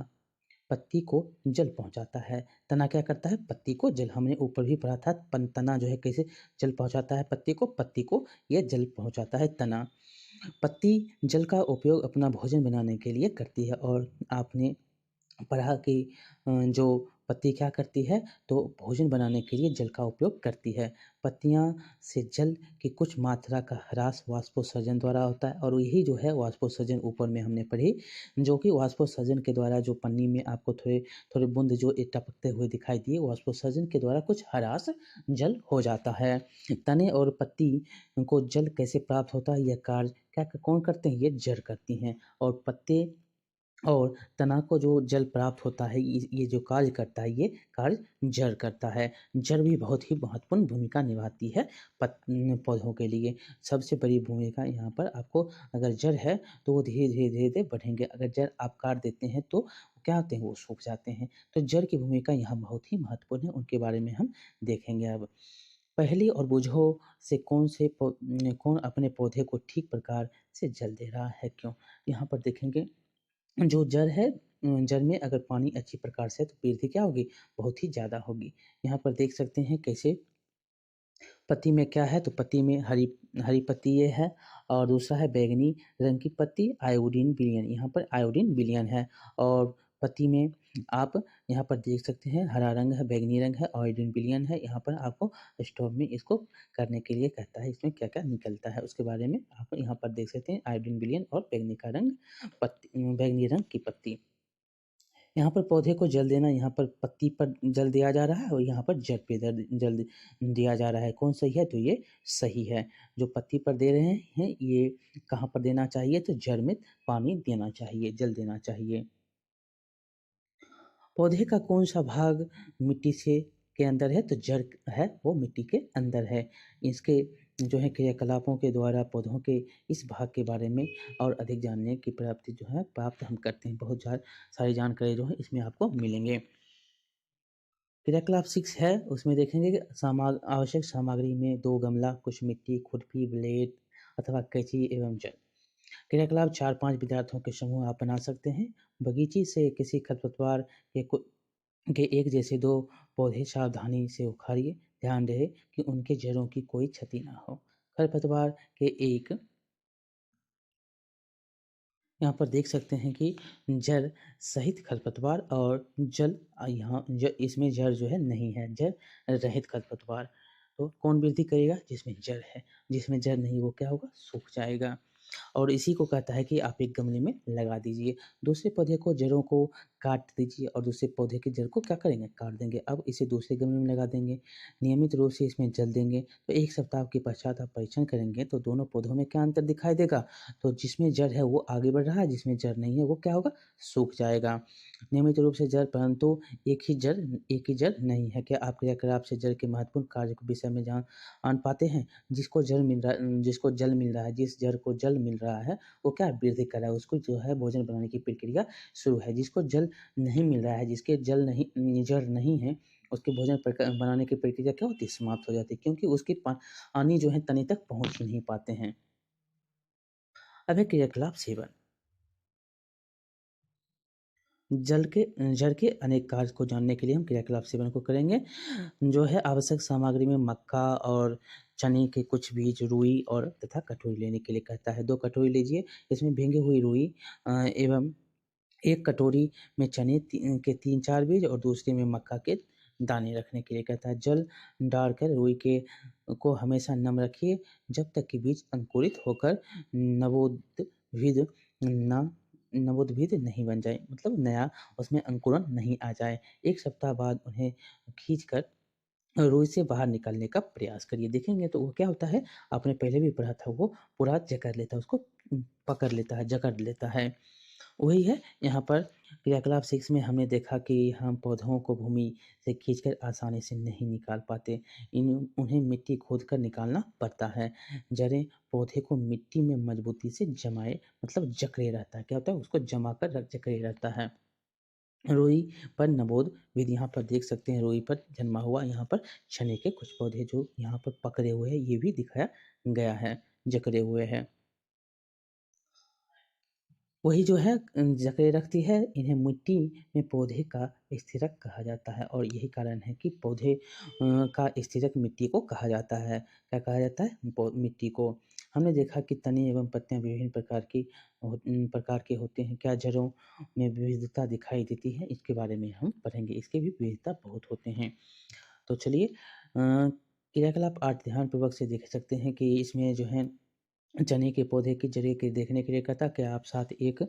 Speaker 1: पत्ती को जल पहुंचाता है। तना क्या करता है? पत्ती को जल, हमने ऊपर भी पढ़ा था तना जो है कैसे जल पहुंचाता है पत्ती को यह जल पहुंचाता है तना। पत्ती जल का उपयोग अपना भोजन बनाने के लिए करती है, और आपने पढ़ा कि जो पत्ती क्या करती है, तो भोजन बनाने के लिए जल का उपयोग करती है। पत्तियां से जल की कुछ मात्रा का ह्रास वाष्पोत्सर्जन द्वारा होता है, और यही जो है वाष्पोत्सर्जन ऊपर में हमने पढ़ी, जो कि वाष्पोत्सर्जन के द्वारा जो पन्नी में आपको थोड़े थोड़े बूंद जो टपकते हुए दिखाई दिए, वाष्पोत्सर्जन के द्वारा कुछ ह्रास जल हो जाता है। तने और पत्ती को जल कैसे प्राप्त होता है, यह कार्य क्या कौन करते हैं? ये जड़ करती हैं। और पत्ते और तना को जो जल प्राप्त होता है, ये जो कार्य करता है, ये कार्य जड़ करता है। जड़ भी बहुत ही महत्वपूर्ण भूमिका निभाती है पौधों के लिए। सबसे बड़ी भूमिका यहाँ पर आपको, अगर जड़ है तो वो धीरे धीरे धीरे धीरे बढ़ेंगे, अगर जड़ आप काट देते हैं तो क्या होते हैं? वो सूख जाते हैं। तो जड़ की भूमिका यहाँ बहुत ही महत्वपूर्ण है, उनके बारे में हम देखेंगे अब। पहली और बूझो से कौन अपने पौधे को ठीक प्रकार से जल दे रहा है, क्यों? यहाँ पर देखेंगे जो जड़ है, जड़ में अगर पानी अच्छी प्रकार से है तो वृद्धि क्या होगी? बहुत ही ज़्यादा होगी। यहाँ पर देख सकते हैं कैसे पत्ती में क्या है, तो पत्ती में हरी हरी पत्ती ये है और दूसरा है बैंगनी रंग की पत्ती, आयोडीन विलयन, यहाँ पर आयोडीन विलयन है। और पत्ती में आप यहाँ पर देख सकते हैं हरा रंग है, बैंगनी रंग है, आयोडीन विलयन है। यहाँ पर आपको स्टोव में इसको करने के लिए कहता है, इसमें क्या-क्या निकलता है उसके बारे में आप यहाँ पर देख सकते हैं, आयोडीन विलयन और बैंगनी का रंग बैंगनी रंग की पत्ती। यहाँ पर पौधे को जल देना, यहाँ पर पत्ती पर जल दिया जा रहा है और यहाँ पर जड़ पे जल दिया जा रहा है। कौन सही है? तो ये सही है। जो पत्ती पर दे रहे हैं ये कहाँ पर देना चाहिए? तो जड़ में पानी देना चाहिए, जल देना चाहिए। पौधे का कौन-सा भाग मिट्टी से के अंदर है? तो जड़ है वो मिट्टी के अंदर है। इसके जो है क्रियाकलापों के द्वारा पौधों के इस भाग के बारे में और अधिक जानने की प्राप्ति जो है प्राप्त हम करते हैं। बहुत सारी जानकारी जो है इसमें आपको मिलेंगे। क्रियाकलाप 6 है, उसमें देखेंगे कि आवश्यक सामग्री में 2 गमला, कुछ मिट्टी, खुरपी, ब्लेड अथवा कैंची एवं जल। क्रियाकलाप 4-5 विद्यार्थियों के समूह आप बना सकते हैं। बगीचे से किसी खरपतवार के एक जैसे 2 पौधे सावधानी से उखाड़िए। ध्यान रहे कि उनके जड़ों की कोई क्षति ना हो। खरपतवार के एक यहाँ पर देख सकते हैं कि जड़ सहित खरपतवार और जल यहाँ इसमें जड़ जो है नहीं है, जड़ रहित खरपतवार। तो कौन वृद्धि करेगा? जिसमें जड़ है, जिसमें जड़ नहीं वो क्या होगा? सूख जाएगा। और इसी को कहता है कि आप एक गमले में लगा दीजिए। दूसरे पौधे को जड़ों को काट दीजिए और दूसरे पौधे की जड़ को क्या करेंगे? काट देंगे। अब इसे दूसरे गमले में लगा देंगे। नियमित रूप से इसमें जल देंगे। तो 1 सप्ताह के पश्चात आप परीक्षण करेंगे तो दोनों पौधों में क्या अंतर दिखाई देगा? तो जिसमें जड़ है वो आगे बढ़ रहा है, जिसमें जड़ नहीं है वो क्या होगा? सूख जाएगा। नियमित रूप से जड़ परंतु एक ही जड़ नहीं है। क्या आप क्रियाकलाप से जड़ के महत्वपूर्ण कार्य के विषय में जान पाते हैं? जिसको जल मिल रहा है, जिस जड़ को जल मिल रहा है, वो क्या वृद्धि कर रहा है, उसको जो है भोजन बनाने की प्रक्रिया शुरू है। जिसको जल नहीं मिल रहा है, जिसके जड़ नहीं है, उसके भोजन बनाने की प्रक्रिया क्या होती है? समाप्त हो जाती है क्योंकि उसके पानी जो है तने तक पहुँच ही नहीं पाते हैं। अब है क्रियाकलाप 7। जड़ के अनेक कार्य को जानने के लिए हम क्रियाकलाप 7 को करेंगे। जो है आवश्यक सामग्री में मक्का और चने के कुछ बीज, रुई और तथा कटोरी लेने के लिए कहता है। 2 कटोरी लीजिए, इसमें भींगी हुई रुई एवं 1 कटोरी में चने के 3-4 बीज और दूसरे में मक्का के दाने रखने के लिए कहता है। जल डालकर रुई को हमेशा नम रखिए जब तक कि बीज अंकुरित होकर नवोद्भिद न नवोद्भिद नहीं बन जाए, मतलब नया उसमें अंकुरन नहीं आ जाए। 1 सप्ताह बाद उन्हें खींचकर रुई से बाहर निकालने का प्रयास करिए। देखेंगे तो वो क्या होता है, आपने पहले भी पढ़ा था, वो पूरा जकड़ लेता है, उसको पकड़ लेता है, जकड़ लेता है। वही है यहाँ पर क्रियाकलाप 6 में हमने देखा कि हम पौधों को भूमि से खींचकर आसानी से नहीं निकाल पाते। उन्हें मिट्टी खोदकर निकालना पड़ता है। जड़ें पौधे को मिट्टी में मजबूती से जमाए मतलब जकड़े रहता है। क्या होता है? उसको जमा कर जकड़े रहता है। रुई पर नवोद विधि यहाँ पर देख सकते हैं, रुई पर जन्मा हुआ यहाँ पर चने के कुछ पौधे जो यहाँ पर पकड़े हुए हैं, ये भी दिखाया गया है, जकड़े हुए हैं। वही जो है जकड़े रखती है, इन्हें मिट्टी में पौधे का स्थिरक कहा जाता है और यही कारण है कि पौधे का स्थिरक मिट्टी को कहा जाता है। क्या कहा जाता है? मिट्टी को। हमने देखा कि तने एवं पत्तियां विभिन्न प्रकार के होते हैं। क्या जड़ों में विविधता दिखाई देती है? इसके बारे में हम पढ़ेंगे। इसके भी विविधता बहुत होते हैं। तो चलिए क्रियाकलाप 8 ध्यानपूर्वक से देख सकते हैं कि इसमें जो है चने के पौधे की जड़ें के देखने के लिए कहता क्या आप साथ एक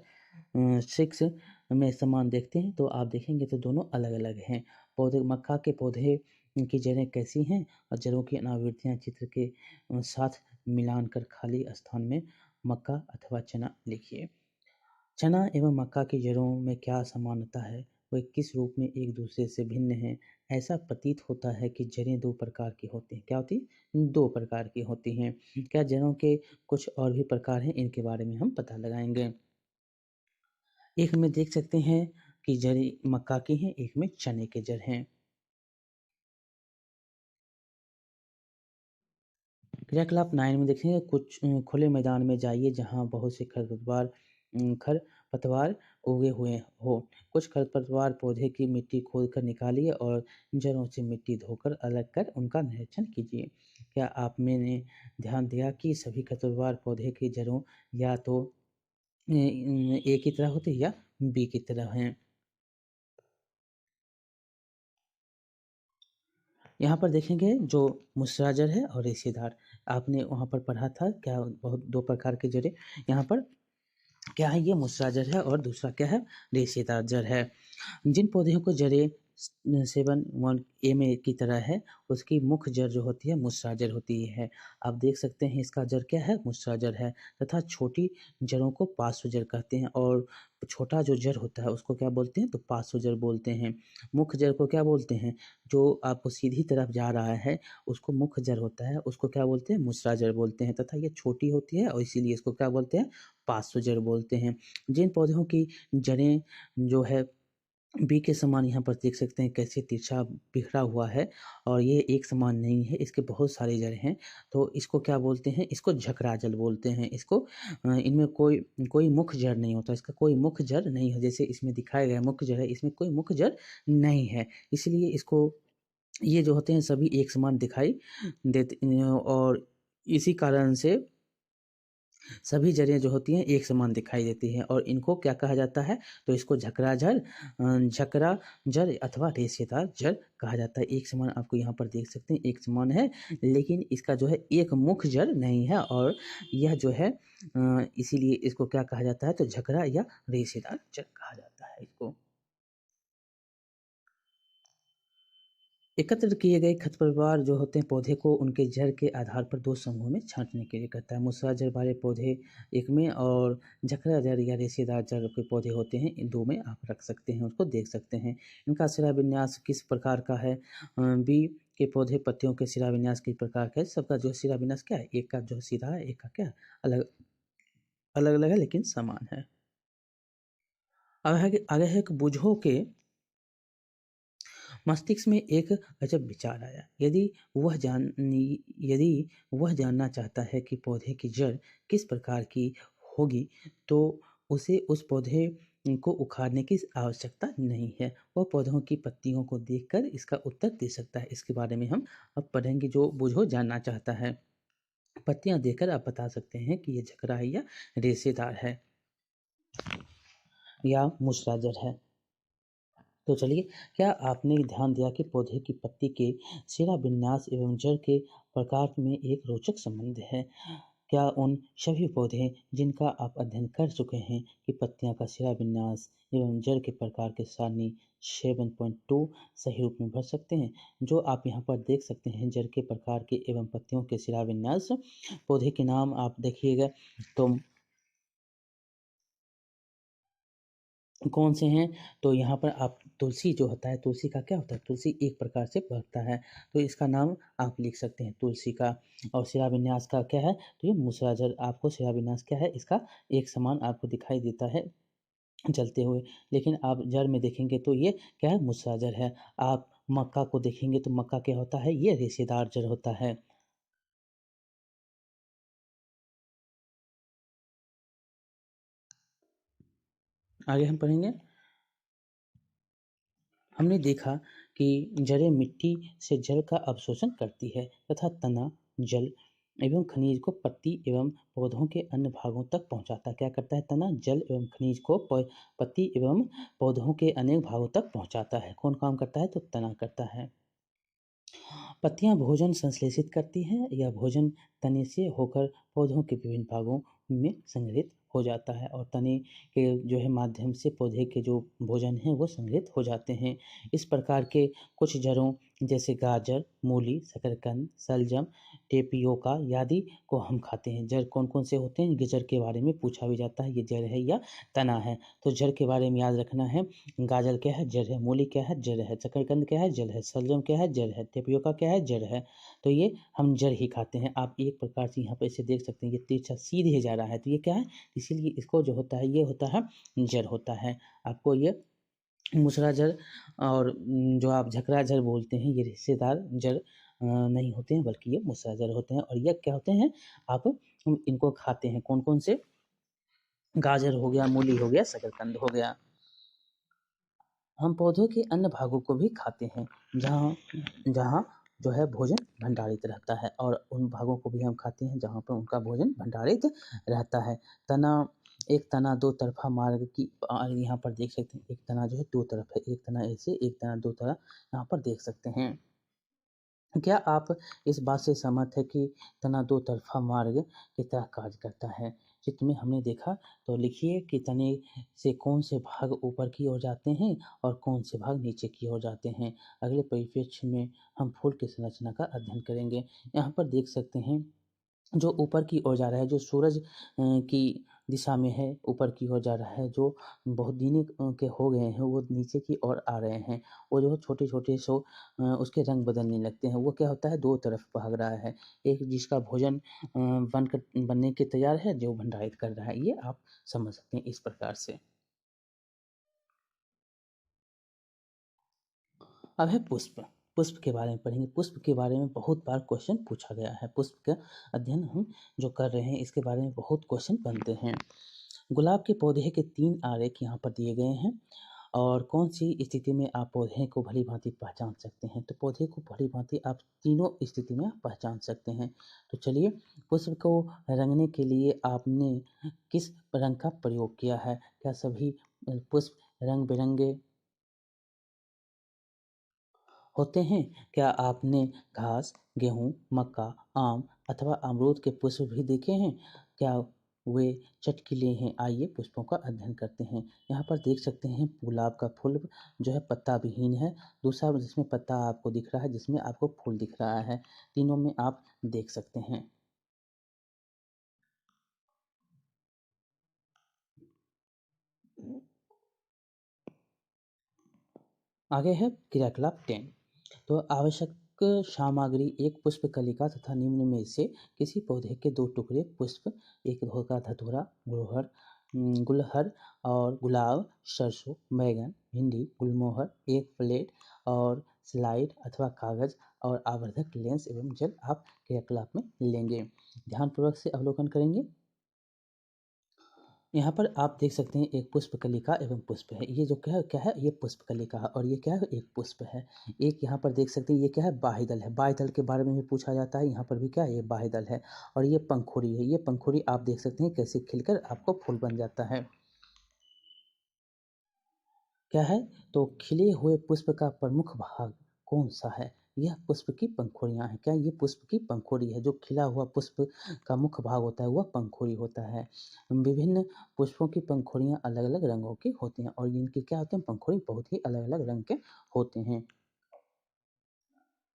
Speaker 1: 6 में समान देखते हैं तो आप देखेंगे तो दोनों अलग-अलग हैं। पौधे मक्का के पौधे की जड़ें कैसी हैं और जड़ों की अनावृत्तियाँ चित्र के साथ मिलान कर खाली स्थान में मक्का अथवा चना लिखिए। चना एवं मक्का की जड़ों में क्या समानता है? वे किस रूप में एक दूसरे से भिन्न हैं? ऐसा प्रतीत होता है कि जड़ें 2 प्रकार की होती हैं। क्या होती हैं? 2 प्रकार की होती हैं। क्या जड़ों के कुछ और भी प्रकार हैं? इनके बारे में हम पता लगाएँगे। एक में देख सकते हैं कि जड़ें मक्का की हैं, एक में चने के जड़ हैं। क्रियाकलाप 9 में देखेंगे कुछ खुले मैदान में जाइए जहाँ बहुत से खरपतवार उगे हुए हो। कुछ खरपतवार पौधे की मिट्टी खोदकर निकालिए और जड़ों से मिट्टी धोकर अलग कर उनका निरीक्षण कीजिए। क्या आपने ध्यान दिया कि सभी खरपतवार पौधे की जड़ों या तो ए की तरह होते हैं या बी की तरह हैं? यहाँ पर देखेंगे जो मूसराजर है और रेशेदार, आपने वहाँ पर पढ़ा था क्या बहुत 2 प्रकार की जड़ें, यहाँ पर क्या है ये मूसराजर है और दूसरा क्या है रेशेदार जड़ है। जिन पौधों को जड़ें 7 ए की तरह है, उसकी मुख्य जड़ जो होती है मूसराजर होती है। आप देख सकते हैं इसका जड़ क्या है मूसराजर है तथा छोटी जड़ों को पार्श्व जड़ कहते हैं और छोटा जो जड़ होता है उसको क्या बोलते हैं तो पार्श्व जड़ बोलते हैं। मुख्य जड़ को क्या बोलते हैं जो आपको सीधी तरफ जा रहा है उसको मुख्य जड़ होता है, उसको क्या बोलते हैं मूसराजर बोलते हैं तथा ये छोटी होती है और इसीलिए इसको क्या बोलते हैं पार्श्व जड़ बोलते हैं। जिन पौधों की जड़ें जो है बी के समान यहाँ पर देख सकते हैं कैसे तिरछा बिखरा हुआ है और ये एक समान नहीं है, इसके बहुत सारे जड़ हैं, तो इसको क्या बोलते हैं, इसको झकरा जल बोलते हैं। इसको इनमें कोई कोई मुख्य जड़ नहीं होता, इसका कोई मुख्य जड़ नहीं है, जैसे इसमें दिखाया गया मुख्य जड़ है, इसमें कोई मुख्य जड़ नहीं है, इसलिए इसको ये जो होते हैं सभी एक समान दिखाई देते और इसी कारण से सभी जड़ें जो होती हैं एक समान दिखाई देती हैं और इनको क्या कहा जाता है तो इसको झकरा जड़ अथवा रेशेदार जड़ कहा जाता है। एक समान आपको यहाँ पर देख सकते हैं एक समान है लेकिन इसका जो है एक मुख्य जड़ नहीं है और यह जो है इसीलिए इसको क्या कहा जाता है तो झकरा या रेशेदार जड़ कहा जाता है इसको। एकत्र किए गए खरपतवार जो होते हैं पौधे को उनके जड़ के आधार पर 2 समूह में छाँटने के लिए कहता है। मूसला जड़ वाले पौधे एक में और झकड़ा जड़ या रेशेदार जड़ के पौधे होते हैं, इन 2 में आप रख सकते हैं, उसको देख सकते हैं। इनका शिराविन्यास किस प्रकार का है? बी के पौधे पत्तियों के शिराविन्यास किस प्रकार का है? सबका जो शिराविन्यास क्या है? एक का जो सीधा है, एक का क्या अलग अलग-अलग है लेकिन समान है। आगे है कि बुझो के मस्तिष्क में एक अजब विचार आया। यदि वह जानना चाहता है कि पौधे की जड़ किस प्रकार की होगी, तो उसे उस पौधे को उखाड़ने की आवश्यकता नहीं है। वह पौधों की पत्तियों को देखकर इसका उत्तर दे सकता है। इसके बारे में हम अब पढ़ेंगे जो बूझो जानना चाहता है। पत्तियाँ देखकर आप बता सकते हैं कि ये झकरा है या रेशेदार है या मूसराजर है। तो चलिए, क्या आपने ध्यान दिया कि पौधे की पत्ती के शिराविन्यास एवं जड़ के प्रकार में एक रोचक संबंध है? क्या उन सभी पौधे जिनका आप अध्ययन कर चुके हैं कि पत्तियां का शिराविन्यास एवं जड़ के प्रकार के सारणी 7.2 सही रूप में भर सकते हैं? जो आप यहाँ पर देख सकते हैं जड़ के प्रकार के एवं पत्तियों के शिराविन्यास पौधे के नाम आप देखिएगा तो कौन से हैं? तो यहाँ पर आप तुलसी जो होता है, तुलसी का क्या होता है? तुलसी एक प्रकार से बढ़ता है, तो इसका नाम आप लिख सकते हैं तुलसी का। और शिराविन्यास का क्या है? तो ये मूसराजर आपको शिराविन्यास क्या है? इसका एक समान आपको दिखाई देता है जलते हुए, लेकिन आप जड़ में देखेंगे तो ये क्या है? मूसराजर है। आप मक्का को देखेंगे तो मक्का क्या होता है? ये रेशेदार जड़ होता है। आगे हम पढ़ेंगे हमने देखा कि जड़ें मिट्टी से जल का अवशोषण करती है तथा तना जल एवं खनिज को पत्ती एवं पौधों के अन्य भागों तक पहुंचाता है। क्या करता है? तना जल एवं खनिज को पत्ती एवं पौधों के अनेक भागों तक पहुंचाता है। कौन काम करता है? तो तना करता है। पत्तियां भोजन संश्लेषित करती हैं या भोजन तने से होकर पौधों के विभिन्न भागों में संग्रहित हो जाता है और तने के जो है माध्यम से पौधे के जो भोजन हैं वो संग्रहित हो जाते हैं। इस प्रकार के कुछ जड़ों जैसे गाजर, मूली, शकरकंद, शलजम, टेपियोका आदि को हम खाते हैं। जड़ कौन-कौन से होते हैं? ये जड़ के बारे में पूछा भी जाता है, ये जड़ है या तना है। तो जड़ के बारे में याद रखना है, गाजर क्या है? जड़ है। मूली क्या है? जड़ है। शकरकंद क्या है? जड़ है। शलजम क्या है? जड़ है। टेपियोका क्या है? जड़ है। तो ये हम जड़ ही खाते हैं। आप एक प्रकार से यहाँ पे इसे देख सकते हैं, ये तिरछा सीधे जा रहा है, तो ये क्या है? इसीलिए इसको जो होता है, ये होता है जड़ होता है। आपको ये मूसला जड़ और जो आप झकरा जड़ बोलते हैं, ये रेशेदार जड़ नहीं होते हैं, बल्कि ये मूसला जड़ होते हैं और ये क्या होते हैं? आप इनको खाते हैं। कौन-कौन से? गाजर हो गया, मूली हो गया, शकरकंद हो गया। हम पौधों के अन्य भागों को भी खाते हैं, जहाँ जहाँ जो है भोजन भंडारित रहता है, और उन भागों को भी हम खाते हैं जहाँ पर उनका भोजन भंडारित रहता है। तना एक तना दो तरफा मार्ग की यहाँ पर देख सकते हैं। एक तना जो है दो तरफ है, एक तना ऐसे, एक तना दो तरफ यहाँ पर देख सकते हैं। क्या आप इस बात से सहमत है कि तना दो तरफा मार्ग की तरह कार्य करता है? चित्र में हमने देखा, तो लिखिए कि तने से कौन से भाग ऊपर की ओर जाते हैं और कौन से भाग नीचे की ओर जाते हैं। अगले परिप्रेक्ष्य में हम फूल की संरचना का अध्ययन करेंगे। यहाँ पर देख सकते हैं, जो ऊपर की ओर जा रहा है, जो सूरज की दिशा में है, ऊपर की ओर जा रहा है। जो बहुत दिन के हो गए हैं, वो नीचे की ओर आ रहे हैं। वो जो छोटे-छोटे उसके रंग बदलने लगते हैं। वो क्या होता है, दो तरफ भाग रहा है। एक जिसका भोजन बनने के तैयार है, जो भंडारित कर रहा है। ये आप समझ सकते हैं इस प्रकार से। अब है पुष्प। पुष्प के बारे में पढ़ेंगे। पुष्प के बारे में बहुत बार क्वेश्चन पूछा गया है। पुष्प का अध्ययन हम जो कर रहे हैं, इसके बारे में बहुत क्वेश्चन बनते हैं। गुलाब के पौधे के 3 आरेख यहाँ पर दिए गए हैं, और कौन सी स्थिति में आप पौधे को भली भांति पहचान सकते हैं। तो पौधे को भली भांति आप तीनों स्थिति में आप पहचान सकते हैं। तो चलिए, पुष्प को रंगने के लिए आपने किस रंग का प्रयोग किया है? क्या सभी पुष्प रंग बिरंगे होते हैं? क्या आपने घास, गेहूँ, मक्का, आम अथवा अमरूद के पुष्प भी देखे हैं? क्या वे चटकीले हैं? आइए पुष्पों का अध्ययन करते हैं। यहाँ पर देख सकते हैं, गुलाब का फूल जो है पत्ता विहीन है। दूसरा जिसमें पत्ता आपको दिख रहा है, जिसमें आपको फूल दिख रहा है। तीनों में आप देख सकते हैं। आगे है क्रियाकलाप 10। तो आवश्यक सामग्री: एक पुष्प कलिका तथा निम्न में से किसी पौधे के दो टुकड़े पुष्प, एक धोखा धतूरा, गुड़हल, गुलहर और गुलाब, सरसों, बैंगन, भिंडी, गुलमोहर, एक प्लेट और स्लाइड अथवा कागज और आवर्धक लेंस एवं जल आप क्रियाकलाप में लेंगे। ध्यानपूर्वक से अवलोकन करेंगे। यहाँ पर आप देख सकते हैं, एक पुष्प कलिका एवं पुष्प है। ये जो क्या है, ये पुष्प कलिका है, और ये क्या है, एक पुष्प है। एक यहाँ पर देख सकते हैं, ये क्या है, बाह्यदल है। बाह्यदल के बारे में भी पूछा जाता है। यहाँ पर भी क्या है, ये बाह्यदल है। और ये पंखुड़ी है। ये पंखुड़ी आप देख सकते हैं कैसे खिलकर आपको फूल बन जाता है। क्या है, तो खिले हुए पुष्प का प्रमुख भाग कौन सा है? यह पुष्प की पंखुड़ियाँ हैं। क्या ये पुष्प की पंखुड़ी है? जो खिला हुआ पुष्प का मुख्य भाग होता है, वह पंखुड़ी होता है। विभिन्न पुष्पों की पंखुड़ियाँ अलग अलग रंगों की होती हैं, और इनके क्या होते हैं, पंखुड़ी बहुत ही अलग अलग रंग के होते हैं।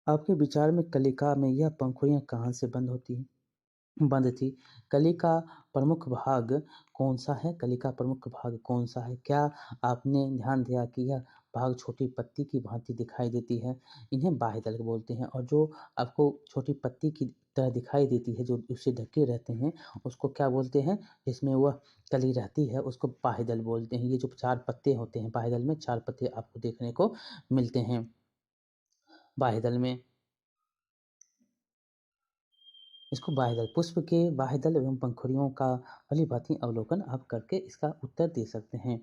Speaker 1: आपके विचार में कलिका में यह पंखुड़ियाँ कहाँ से बंद थी? कली का प्रमुख भाग कौन-सा है? कली का प्रमुख भाग कौन-सा है? क्या आपने ध्यान दिया कि यह भाग छोटी पत्ती की भाँति दिखाई देती है? इन्हें बाह्यदल बोलते हैं, और जो आपको छोटी पत्ती की तरह दिखाई देती है, जो उससे ढके रहते हैं, उसको क्या बोलते हैं? जिसमें वह कली रहती है, उसको बाह्यदल बोलते हैं। ये जो 4 पत्ते होते हैं, बाह्यदल में 4 पत्ते आपको देखने को मिलते हैं। बाह्यदल में इसको बाह्यदल, पुष्प के बाह्यदल एवं पंखुड़ियों का भली-भाँति अवलोकन आप करके इसका उत्तर दे सकते हैं।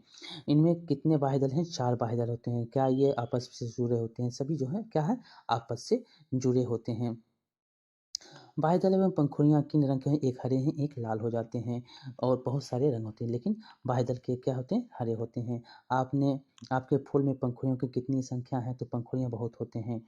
Speaker 1: इनमें कितने बाह्यदल हैं? 4 बाह्यदल होते हैं। क्या ये आपस से जुड़े होते हैं? सभी जो हैं क्या है? आपस से जुड़े होते हैं। बाह्यदल एवं पंखुड़ियाँ किन रंग के हैं? एक हरे हैं, एक लाल हो जाते हैं, और बहुत सारे रंग होते हैं, लेकिन बाह्यदल के क्या होते हैं? हरे होते हैं। आपके फूल में पंखुड़ियों की कितनी संख्या है? तो पंखुड़ियाँ बहुत होते हैं।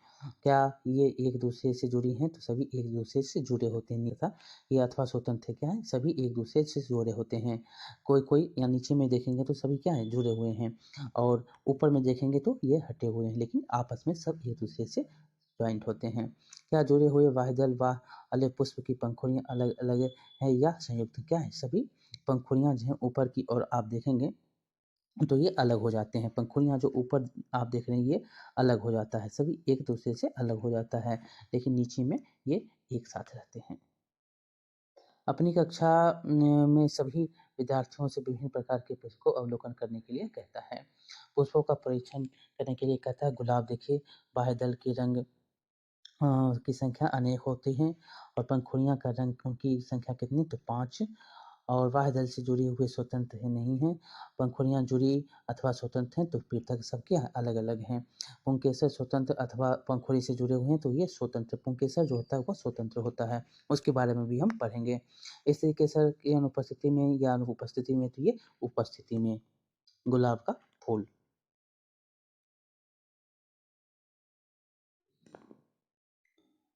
Speaker 1: क्या ये एक-दूसरे से जुड़ी हैं? तो सभी एक-दूसरे से जुड़े होते हैं, अन्यथा ये अथवा स्वतंत्र क्या है? सभी एक-दूसरे से जुड़े होते हैं। कोई-कोई या नीचे में देखेंगे तो सभी क्या हैं? जुड़े हुए हैं, और ऊपर में देखेंगे तो ये हटे हुए हैं, लेकिन आपस में सब एक-दूसरे से जॉइंट होते हैं। क्या जुड़े हुए बाह्यदल वाले पुष्प की पंखुड़ियाँ अलग-अलग हैं या संयुक्त? क्या है? सभी पंखुड़ियाँ जो हैं ऊपर की ओर आप देखेंगे तो ये अलग हो जाते हैं। पंखुड़ियाँ जो ऊपर आप देख रहे हैं, ये अलग हो जाता है, सभी एक-दूसरे से अलग हो जाता है, लेकिन नीचे में ये एक साथ रहते हैं। अपनी कक्षा में सभी विद्यार्थियों से विभिन्न प्रकार के पुष्प को अवलोकन करने के लिए कहता है। पुष्पों का परीक्षण करने के लिए कहता है। गुलाब देखिए, बाह्यदल के रंग की संख्या अनेक होती हैं, और पंखुड़ियाँ का रंग, उनकी संख्या कितनी? तो 5 और बाह्य दल से जुड़े हुए स्वतंत्र है नहीं हैं। पंखुड़ियाँ जुड़ी अथवा स्वतंत्र हैं तो पृथक सबके अलग-अलग हैं। पुंकेसर स्वतंत्र अथवा पंखुड़ी से जुड़े हुए हैं तो ये स्वतंत्र पुंकेसर जो होता है वो स्वतंत्र होता है। उसके बारे में भी हम पढ़ेंगे। स्त्री केसर की अनुपस्थिति में या अनुपस्थिति में तो ये उपस्थिति में गुलाब का फूल।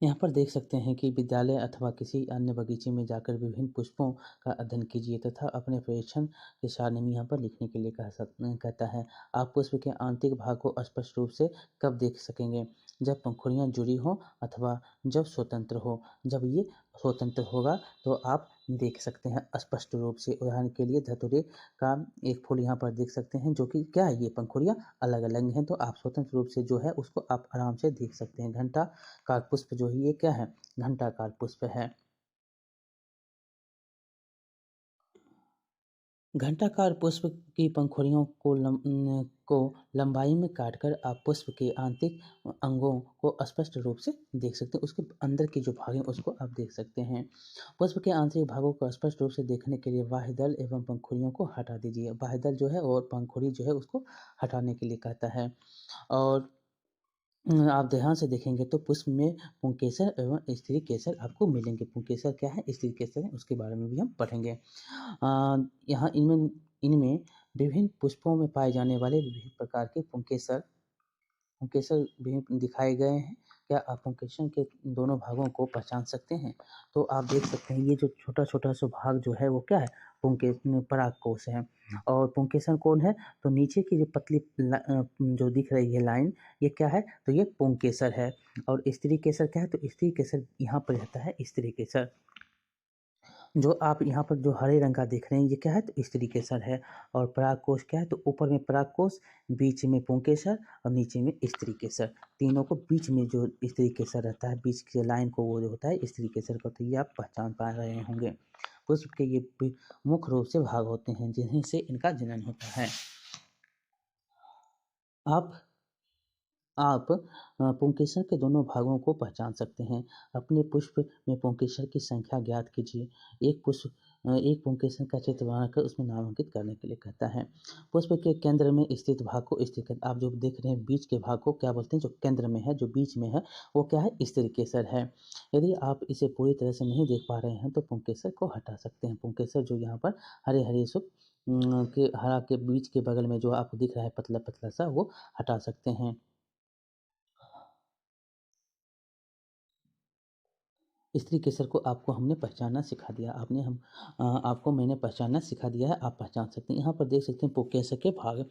Speaker 1: यहाँ पर देख सकते हैं कि विद्यालय अथवा किसी अन्य बगीचे में जाकर विभिन्न पुष्पों का अध्ययन कीजिए तथा अपने प्रेक्षण के सारणी यहाँ पर लिखने के लिए कहता है। आप पुष्प के आंतरिक भाग को स्पष्ट रूप से कब देख सकेंगे? जब पंखुड़ियाँ जुड़ी हों अथवा जब स्वतंत्र हो। जब ये स्वतंत्र होगा तो आप देख सकते हैं स्पष्ट रूप से। उदाहरण के लिए धतूरे का एक फूल यहाँ पर देख सकते हैं जो कि क्या है, ये पंखुड़ियाँ अलग-अलग हैं तो आप स्वतंत्र रूप से जो है उसको आप आराम से देख सकते हैं। घंटा का पुष्प जो है ये क्या है? घंटाकार पुष्प है। घंटाकार पुष्प की पंखुड़ियों को लंबाई में काटकर आप पुष्प के आंतरिक अंगों को स्पष्ट रूप से देख सकते हैं। उसके अंदर के जो भाग हैं उसको आप देख सकते हैं। पुष्प के आंतरिक भागों को स्पष्ट रूप से देखने के लिए बाह्य दल एवं पंखुड़ियों को हटा दीजिए। बाह्य दल जो है और पंखुड़ी जो है उसको हटाने के लिए कहता है। और आप ध्यान से देखेंगे तो पुष्प में पुंकेसर एवं स्त्री केसर आपको मिलेंगे। पुंकेसर क्या है, स्त्री केसर है, उसके बारे में भी हम पढ़ेंगे। यहाँ इनमें इनमें विभिन्न पुष्पों में पाए जाने वाले विभिन्न प्रकार के पुंकेसर पुंकेसर भी दिखाए गए हैं। क्या आप पुंकेसर के दोनों भागों को पहचान सकते हैं? तो आप देख सकते हैं ये जो छोटा-छोटा सा भाग जो है वो क्या है? परागकोश है। और पुंकेसर कौन है? तो नीचे की जो पतली जो दिख रही है लाइन, ये क्या है? तो ये पुंकेसर है। और स्त्री केसर क्या है? तो स्त्री केसर यहाँ पर रहता है स्त्री केसर। जो आप यहाँ पर जो हरे रंग का देख रहे हैं ये क्या है? तो स्त्री केसर है। और परागकोश क्या है? तो ऊपर में परागकोश, बीच में पुंकेसर और नीचे में स्त्री केसर। तीनों को बीच में जो स्त्री केसर रहता है, बीच की लाइन को वो जो होता है स्त्री केसर को, तो ये आप पहचान पा रहे होंगे। पुष्प के ये मुख्य रूप से भाग होते हैं जिन्हीं से इनका जनन होता है। आप आप पुंकेसर के दोनों भागों को पहचान सकते हैं। अपने पुष्प में पुंकेसर की संख्या ज्ञात कीजिए। एक पुंकेसर का चित्र बनाकर उसमें नामांकित करने के लिए कहता है। पुष्प के केंद्र में स्थित भाग को स्थिरीकेसर, आप जो देख रहे हैं बीच के भाग को क्या बोलते हैं? जो केंद्र में है, जो बीच में है, वो क्या है? स्थिरीकेसर है। यदि आप इसे पूरी तरह से नहीं देख पा रहे हैं तो पुंकेसर को हटा सकते हैं। पुंकेसर जो यहाँ पर हरे-हरे के हरा के बीच के बगल में जो आपको दिख रहा है पतला-पतला सा, वो हटा सकते हैं। स्त्री केसर को आपको हमने पहचानना सिखा दिया। आपको मैंने पहचानना सिखा दिया है, आप पहचान सकते हैं। यहाँ पर देख सकते हैं पुंकेसर के भाग।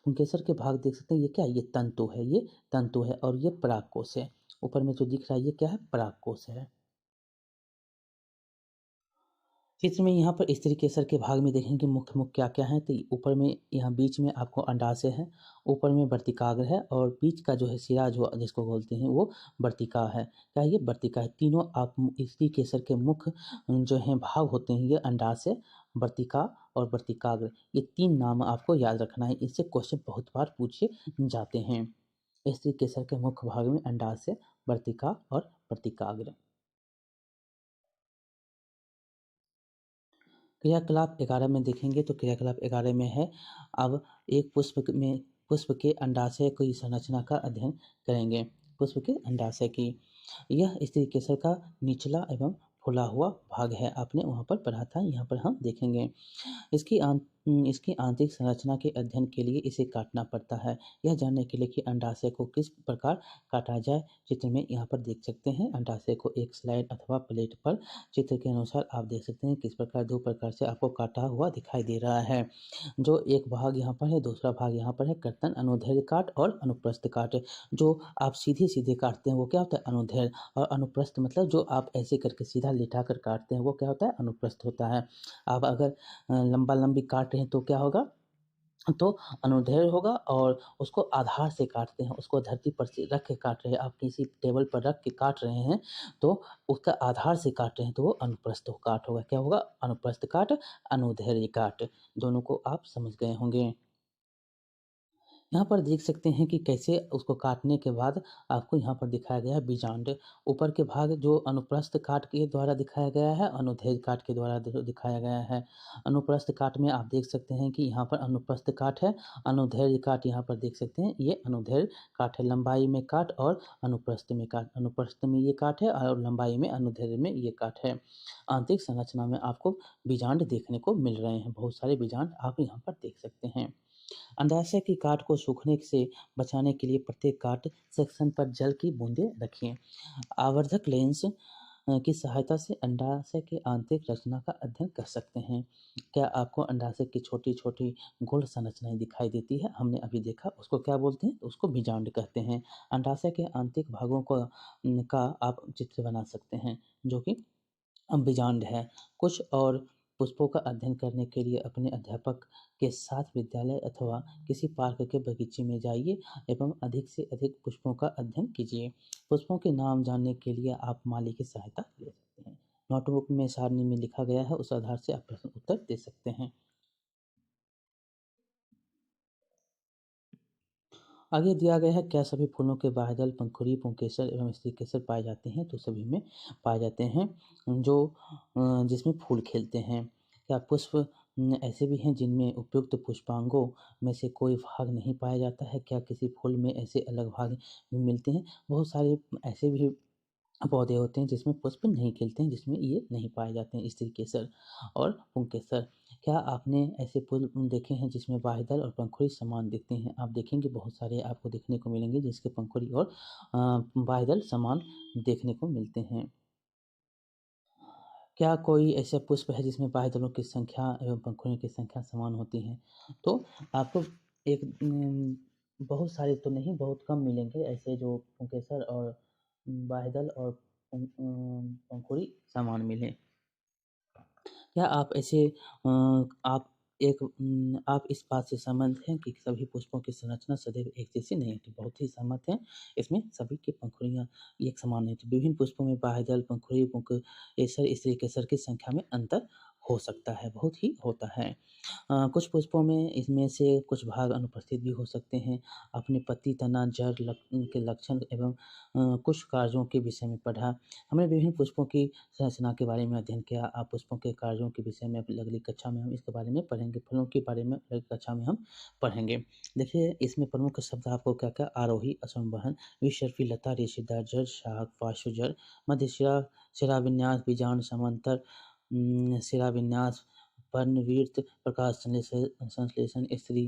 Speaker 1: पुंकेसर के भाग देख सकते हैं, ये क्या है? ये तंतु है, ये तंतु है और ये परागकोश है। ऊपर में जो दिख रहा है ये क्या है? परागकोश है। चित्र में यहाँ पर स्त्री केसर के भाग में देखेंगे मुख्य मुख्य क्या-क्या है, तो ऊपर में यहाँ बीच में आपको अंडाशय है, ऊपर में वर्तिकाग्र है और बीच का जो है सिरा जो जिसको बोलते हैं वो वर्तिका है। क्या है ये? वर्तिका है। तीनों आप स्त्री केसर के मुख्य जो हैं भाग होते हैं ये अंडाशय, वर्तिका और वर्तिकाग्र। ये 3 नाम आपको याद रखना है, इससे क्वेश्चन बहुत बार पूछे जाते हैं। स्त्री केसर के मुख्य भाग में अंडाशय, वर्तिका और वर्तिकाग्र। क्रियाकलाप 11 में देखेंगे तो क्रियाकलाप 11 में है, अब एक पुष्प के अंडाशय की संरचना का अध्ययन करेंगे। पुष्प के अंडाशय की, यह स्त्री केसर का निचला एवं फूला हुआ भाग है। आपने वहाँ पर पढ़ा था, यहाँ पर हम देखेंगे। इसकी आंतरिक संरचना के अध्ययन के लिए इसे काटना पड़ता है। यह जानने के लिए कि अंडाशय को किस प्रकार काटा जाए, चित्र में यहाँ पर देख सकते हैं। अंडाशय को एक स्लाइड अथवा प्लेट पर चित्र के अनुसार आप देख सकते हैं किस प्रकार 2 प्रकार से आपको काटा हुआ दिखाई दे रहा है। जो एक भाग यहाँ पर है, दूसरा भाग यहाँ पर है। कर्तन, अनुदैर्ध्य काट और अनुप्रस्थ काट। जो आप सीधे-सीधे काटते हैं वो क्या होता है? अनुदैर्ध्य। और अनुप्रस्थ मतलब जो आप ऐसे करके सीधा लिटा कर काटते हैं वो क्या होता है? अनुप्रस्थ होता है। आप अगर लंबा-लंबी काट रहे हैं तो क्या होगा? तो अनुदैर्ध्य होगा। और उसको आधार से काटते हैं, उसको धरती पर से रख के काट रहे हैं, आप किसी टेबल पर रख के काट रहे हैं तो उसका आधार से काट रहे हैं तो वो अनुप्रस्थ काट होगा। क्या होगा? अनुप्रस्थ काट, अनुदैर्ध्य काट। दोनों को आप समझ गए होंगे। यहाँ पर देख सकते हैं कि कैसे उसको काटने के बाद आपको यहाँ पर दिखाया गया है बीजांड। ऊपर के भाग जो अनुप्रस्थ काट के द्वारा दिखाया गया है, अनुदैर्घ्य काट के द्वारा दिखाया गया है। अनुप्रस्थ काट में आप देख सकते हैं कि यहाँ पर अनुप्रस्थ काट है, अनुदैर्घ्य काट यहाँ पर देख सकते हैं, ये अनुदैर्घ्य काट है। लंबाई में काट और अनुप्रस्थ में काट, अनुप्रस्थ में ये काट है और लंबाई में अनुदैर्घ्य में ये काट है। आंतरिक संरचना में आपको बीजांड देखने को मिल रहे हैं, बहुत सारे बीजांड आप यहाँ पर देख सकते हैं। अंडाशय की गांठ को सूखने से बचाने के लिए प्रत्येक गांठ सेक्शन पर जल की बूंदें रखें। आवर्धक लेंस की सहायता से अंडाशय की आंतरिक रचना का अध्ययन कर सकते हैं। क्या आपको अंडाशय की छोटी-छोटी गोल संरचनाएं दिखाई देती है? हमने अभी देखा, उसको क्या बोलते हैं? उसको बीजांड कहते हैं। अंडाशय के आंतरिक भागों का आप चित्र बना सकते हैं, जो कि बीजांड है। कुछ और पुष्पों का अध्ययन करने के लिए अपने अध्यापक के साथ विद्यालय अथवा किसी पार्क के बगीचे में जाइए एवं अधिक से अधिक पुष्पों का अध्ययन कीजिए। पुष्पों के नाम जानने के लिए आप माली की सहायता ले सकते हैं। नोटबुक में सारणी में लिखा गया है, उस आधार से आप प्रश्न उत्तर दे सकते हैं। आगे दिया गया है, क्या सभी फूलों के बाह्यदल पंखुड़ी, पुंकेसर एवं स्त्री केसर पाए जाते हैं? तो सभी में पाए जाते हैं, जो जिसमें फूल खिलते हैं। क्या पुष्प ऐसे भी हैं जिनमें उपयुक्त पुष्पांगों में से कोई भाग नहीं पाया जाता है? क्या किसी फूल में ऐसे अलग भाग भी मिलते हैं? बहुत सारे ऐसे भी पौधे होते हैं जिसमें पुष्प नहीं खिलते हैं, जिसमें ये नहीं पाए जाते हैं, स्त्री केसर और पुंकेसर। क्या आपने ऐसे फूल देखे हैं जिसमें बाह्यदल और पंखुड़ी समान दिखते हैं? आप देखेंगे बहुत सारे आपको देखने को मिलेंगे जिसके पंखुड़ी और बाह्यदल समान देखने को मिलते हैं। क्या कोई ऐसा पुष्प है जिसमें बाह्यदलों की संख्या एवं पंखुड़ियों की संख्या समान होती है? तो आपको एक बहुत सारे तो नहीं, बहुत कम मिलेंगे ऐसे जो पुंकेसर और बाह्यदल और पंखुड़ी समान मिले। क्या आप ऐसे आप इस बात से सहमत हैं कि सभी पुष्पों की संरचना सदैव एक जैसी नहीं होती? बहुत ही सहमत हैं। इसमें सभी की पंखुड़ियाँ एक समान नहीं होती। विभिन्न पुष्पों में बाह्यदल, पंखुड़ी, पुंकेसर, स्त्री केसर की संख्या में अंतर हो सकता है, बहुत ही होता है। कुछ पुष्पों में इसमें से कुछ भाग अनुपस्थित भी हो सकते हैं। अपने पत्ती, तना, जड़ के लक्षण एवं कुछ कार्यों के विषय में पढ़ा। हमने विभिन्न पुष्पों की संरचना के बारे में अध्ययन किया। आप पुष्पों के कार्यों के विषय में अगली कक्षा में हम इसके बारे में पढ़ेंगे। फलों के बारे में अगली कक्षा में हम पढ़ेंगे। देखिए, इसमें प्रमुख शब्द आपको क्या-क्या आरोही, असंवहन, द्विशर्फी लता, रेशेदार जड़, शाख, पार्श्व जड़, मध्य शिरा, शिराविन्यास, बीजांड, समांतर शिराविन्यास, पर्णवृत्त, प्रकाश संश्लेषण, स्त्री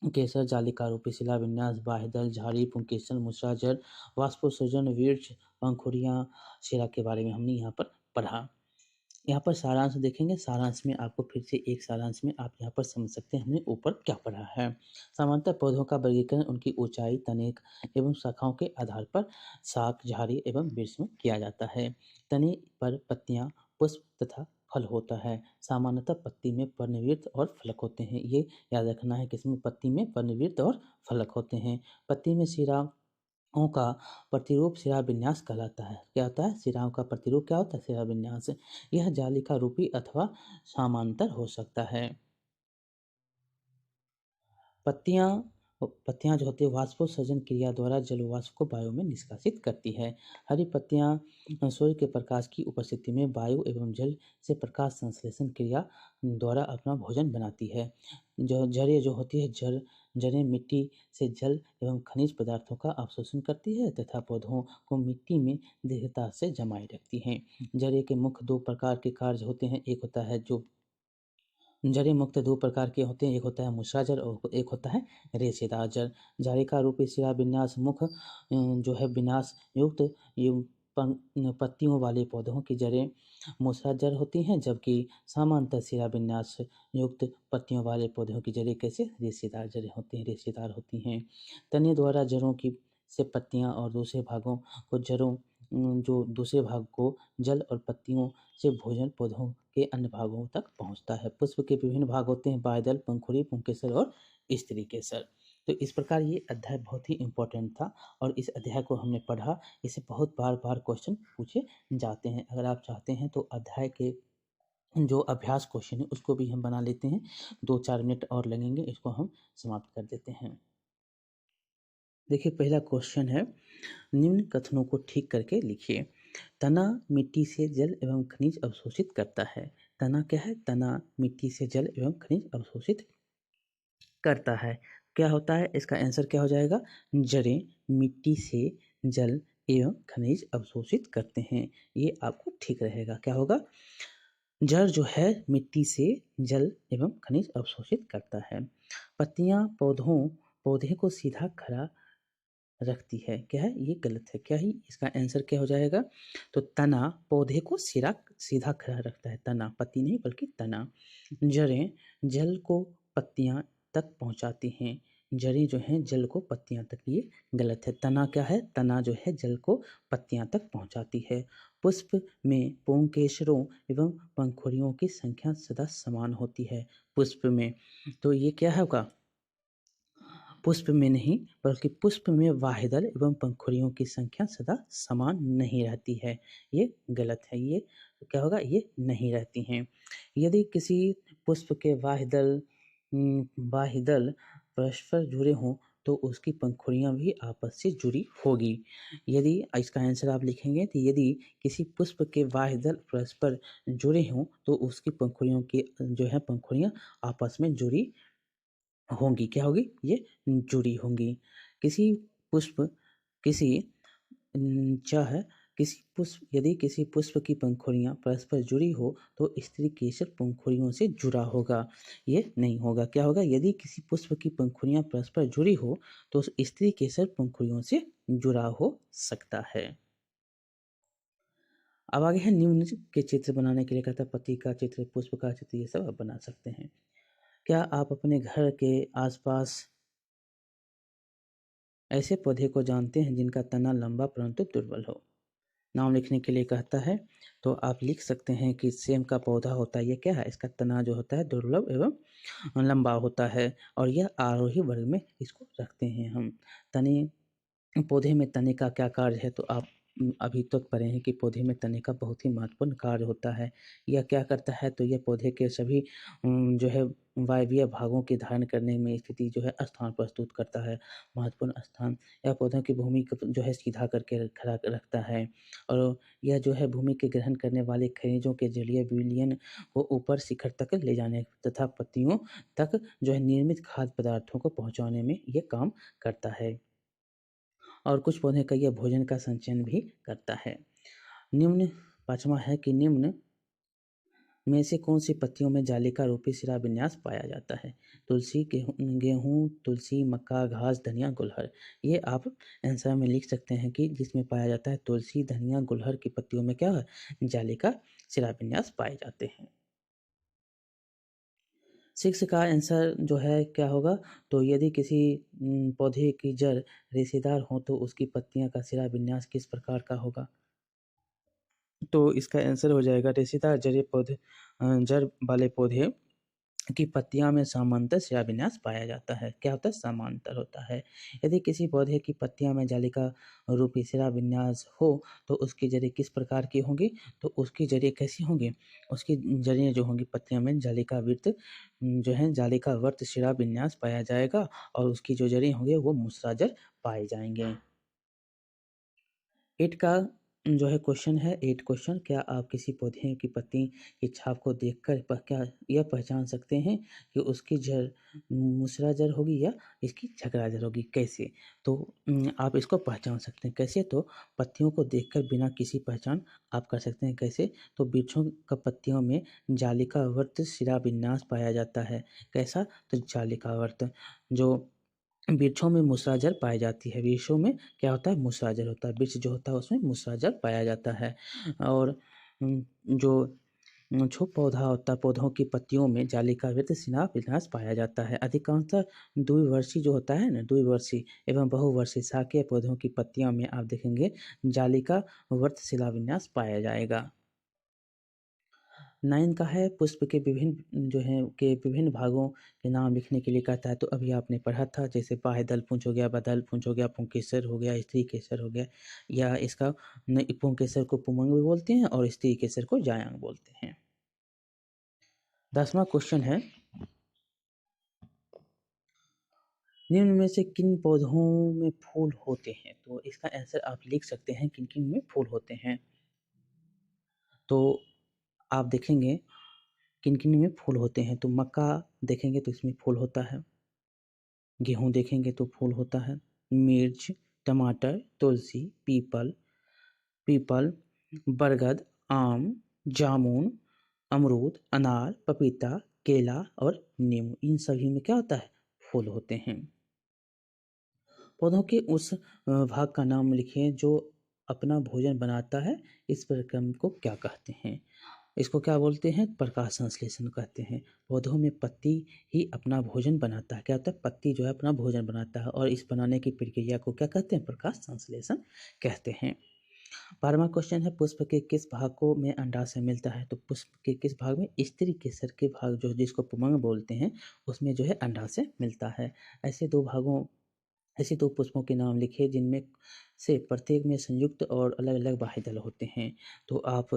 Speaker 1: केसर, जालिकारूपी शिलाविन्यास, बाह्यदल, झाड़ी, पुंकेसर, मूसरा जड़, वाष्पोत्सर्जन, वृक्ष, पंखुड़ियाँ, शिरा के बारे में हमने यहाँ पर पढ़ा। यहाँ पर सारांश देखेंगे, सारांश में आपको फिर से एक सारांश में आप यहाँ पर समझ सकते हैं हमने ऊपर क्या पढ़ा है। सामान्यतः पौधों का वर्गीकरण उनकी ऊंचाई, तने एवं शाखाओं के आधार पर शाख, झाड़ी एवं वृक्ष में किया जाता है। तने पर पत्तियां, पुष्प तथा फल होता है। सामान्यतः पत्ती में पर्णवृत्त और फलक होते हैं। ये याद रखना है कि इसमें पत्ती में पर्णवृत्त और फलक होते हैं। पत्ती में शिराओं का प्रतिरूप शिराविन्यास कहलाता है। क्या होता है? शिराओं का प्रतिरूप क्या होता है? शिराविन्यास। यह जालिका रूपी अथवा समांतर हो सकता है। पत्तियाँ पत्तियाँ जो होती है वाष्पोत्सर्जन क्रिया द्वारा जलवाष्प को वायु में निष्कासित करती है। हरी पत्तियाँ सूर्य के प्रकाश की उपस्थिति में वायु एवं जल से प्रकाश संश्लेषण क्रिया द्वारा अपना भोजन बनाती है। जो जड़ें जो होती है जड़ें मिट्टी से जल एवं खनिज पदार्थों का अवशोषण करती है तथा पौधों को मिट्टी में दृढ़ता से जमाए रखती हैं। जड़ें के मुख्य दो प्रकार के कार्य होते हैं। एक होता है जो जड़ें मुख्यतः दो प्रकार के होते हैं, एक होता है मूसरा जड़ और एक होता है रेशेदार जड़। जालिका रूपी शिराविन्यास मुख्य जो है विन्यास युक्त पत्तियों वाले पौधों की जड़ें मूसला जड़ होती हैं, जबकि सामान्यतः शिराविन्यास युक्त पत्तियों वाले पौधों की जड़ें कैसे रेशेदार जड़ें होती हैं, रेशेदार होती हैं। तने द्वारा जड़ों की से पत्तियां और दूसरे भागों को जड़ों जो दूसरे भाग को जल और पत्तियों से भोजन पौधों के अन्य भागों तक पहुंचता है। पुष्प के विभिन्न भाग होते हैं, बाह्यदल, पंखुड़ी, पुंकेसर और स्त्री केसर। तो इस प्रकार ये अध्याय बहुत ही इम्पोर्टेंट था और इस अध्याय को हमने पढ़ा। इसे बहुत बार क्वेश्चन पूछे जाते हैं। अगर आप चाहते हैं तो अध्याय के जो अभ्यास क्वेश्चन है उसको भी हम बना लेते हैं। 2-4 मिनट और लगेंगे, इसको हम समाप्त कर देते हैं। देखिए पहला क्वेश्चन है, निम्न कथनों को ठीक करके लिखिए। तना मिट्टी से जल एवं खनिज अवशोषित करता है। तना क्या है? तना मिट्टी से जल एवं खनिज अवशोषित करता है। क्या होता है? इसका आंसर क्या हो जाएगा? जड़ें मिट्टी से जल एवं खनिज अवशोषित करते हैं। ये आपको ठीक रहेगा। क्या होगा? जड़ जो है मिट्टी से जल एवं खनिज अवशोषित करता है। पत्तियां पौधे को सीधा खड़ा रखती है। क्या है? ये गलत है। क्या ही इसका आंसर क्या हो जाएगा? तो तना पौधे को सीधा खड़ा रखता है। तना, पत्ती नहीं बल्कि तना। जड़ें जल को पत्तियां तक पहुंचाती हैं। जड़ें जो हैं जल को पत्तियां तक, ये गलत है। तना क्या है? तना जो है जल को पत्तियां तक पहुंचाती है। पुष्प में पुंकेसरों एवं पंखुड़ियों की संख्या सदा समान होती है। पुष्प में, तो ये क्या होगा? पुष्प में नहीं बल्कि पुष्प में वाहिदल एवं पंखुड़ियों की संख्या सदा समान नहीं रहती है। ये गलत है। ये क्या होगा? ये नहीं रहती हैं। यदि किसी पुष्प के वाहिदल परस्पर जुड़े हों तो उसकी पंखुड़ियां भी आपस से जुड़ी होगी। यदि इसका आंसर आप लिखेंगे तो यदि किसी पुष्प के वाहिदल परस्पर जुड़े हों तो उसकी पंखुड़ियों की जो है पंखुड़ियां आपस में जुड़ी होंगी। क्या होगी? ये जुड़ी होंगी। किसी पुष्प किसी चाह किसी पुष्प यदि किसी पुष्प की पंखुड़ियां परस्पर जुड़ी हो तो स्त्री केसर पंखुड़ियों से जुड़ा होगा। ये नहीं होगा। क्या होगा? यदि किसी पुष्प की पंखुड़ियां परस्पर जुड़ी हो तो स्त्री केसर पंखुड़ियों से जुड़ा हो सकता है। अब आगे है निम्न के चित्र बनाने के लिए कहता है पत्ती का चित्र, पुष्प का चित्र, ये सब आप बना सकते हैं। क्या आप अपने घर के आसपास ऐसे पौधे को जानते हैं जिनका तना लंबा परंतु दुर्बल हो? नाम लिखने के लिए कहता है तो आप लिख सकते हैं कि सेम का पौधा होता है। ये क्या है? इसका तना जो होता है दुर्लभ एवं लंबा होता है और यह आरोही वर्ग में इसको रखते हैं हम। तने पौधे में तने का क्या कार्य है? तो आप अभी तक पढ़े हैं कि पौधे में तने का बहुत ही महत्वपूर्ण कार्य होता है। यह क्या करता है? तो यह पौधे के सभी जो है वायवीय भागों के धारण करने में स्थिति जो है स्थान प्रस्तुत करता है, महत्वपूर्ण स्थान। यह पौधों की भूमि को जो है सीधा करके खड़ा रखता है और यह जो है भूमि के ग्रहण करने वाले खनिजों के जलीय विलयन को ऊपर शिखर तक ले जाने तथा पत्तियों तक जो है निर्मित खाद्य पदार्थों को पहुँचाने में ये काम करता है। और कुछ पौधे का यह भोजन का संचयन भी करता है। निम्न पाँचवां है कि निम्न में से कौन सी पत्तियों में जालिका रूपी शिराविन्यास पाया जाता है? तुलसी, गेहूँ, तुलसी, मक्का, घास, धनिया, गुलहर। ये आप आंसर में लिख सकते हैं कि जिसमें पाया जाता है तुलसी, धनिया, गुलहर की पत्तियों में क्या है? जालिका शिराविन्यास पाए जाते हैं। 6 का आंसर जो है क्या होगा? तो यदि किसी पौधे की जड़ रेशेदार हो तो उसकी पत्तियां का शिराविन्यास किस प्रकार का होगा? तो इसका आंसर हो जाएगा रेशेदार जड़ वाले पौधे की पत्तियां में समांतर शिराविन्यास पाया जाता है। क्या होता है? समांतर होता है। यदि किसी पौधे की पत्तियां में जालिका रूपी शिराविन्यास हो तो उसकी जड़ें किस प्रकार की होंगी? तो उसकी जड़ें कैसी होंगी? उसकी जड़ें जो होंगी पत्तियों में जालिका वृत्त जो है जालिका वर्त शिराविन्यास पाया जाएगा और उसकी जो जड़ें होंगे वो मूसराजर पाए जाएंगे। 8 का जो है क्वेश्चन है 8 क्वेश्चन, क्या आप किसी पौधे की पत्ती की छाप को देखकर क्या यह पहचान सकते हैं कि उसकी जड़ मूसला जड़ होगी या इसकी झगड़ा जड़ होगी? कैसे? तो आप इसको पहचान सकते हैं। कैसे? तो पत्तियों को देखकर बिना किसी पहचान आप कर सकते हैं। कैसे? तो वृक्षों का पत्तियों में जालिकावर्त शिराविन्यास पाया जाता है। कैसा? तो जालिकावर्त जो वृक्षों में मूसलाजल पाई जाती है। वृक्षों में क्या होता है? मूसलाजल होता है। वृक्ष जो होता है उसमें मूसलाजल पाया जाता है। और जो पौधा होता है पौधों की पत्तियों में जालिकावृत शिलाविन्यास पाया जाता है। अधिकांशतः द्विवर्षी जो होता है ना, द्विवर्षी एवं बहुवर्षी शाकीय पौधों की पत्तियों में आप देखेंगे जालिकावर्त शिलाविन्यास पाया जाएगा। 9 का है पुष्प के विभिन्न भागों के नाम लिखने के लिए कहता है। तो अभी आपने पढ़ा था जैसे बाह्यदल पुंज हो गया, बदल पुंज हो गया, पुंकेसर हो गया, स्त्री केसर हो गया, या इसका पुंकेसर को पुमंग भी बोलते हैं और स्त्री केसर को जायांग बोलते हैं। 10वां क्वेश्चन है निम्न में से किन पौधों में फूल होते हैं? तो इसका आंसर आप लिख सकते हैं किन-किन में फूल होते हैं। तो आप देखेंगे किन-किन में फूल होते हैं, तो मक्का देखेंगे तो इसमें फूल होता है, गेहूँ देखेंगे तो फूल होता है, मिर्च, टमाटर, तुलसी, पीपल पीपल, बरगद, आम, जामुन, अमरूद, अनार, पपीता, केला और नींबू, इन सभी में क्या होता है? फूल होते हैं। पौधों के उस भाग का नाम लिखिए जो अपना भोजन बनाता है, इस प्रक्रम को क्या कहते हैं? इसको क्या बोलते हैं? प्रकाश संश्लेषण कहते हैं। पौधों में पत्ती ही अपना भोजन बनाता है। क्या होता है? पत्ती जो है अपना भोजन बनाता है और इस बनाने की प्रक्रिया को क्या कहते हैं? प्रकाश संश्लेषण कहते हैं। 12वां क्वेश्चन है पुष्प के किस भाग को में अंडाशय मिलता है? तो पुष्प के किस भाग में? स्त्री केसर के भाग जो जिसको पुमंग बोलते हैं, उसमें जो है अंडाशय मिलता है। ऐसे 2 पुष्पों के नाम लिखिए जिनमें से प्रत्येक में संयुक्त और अलग-अलग बाह्यदल होते हैं। तो आप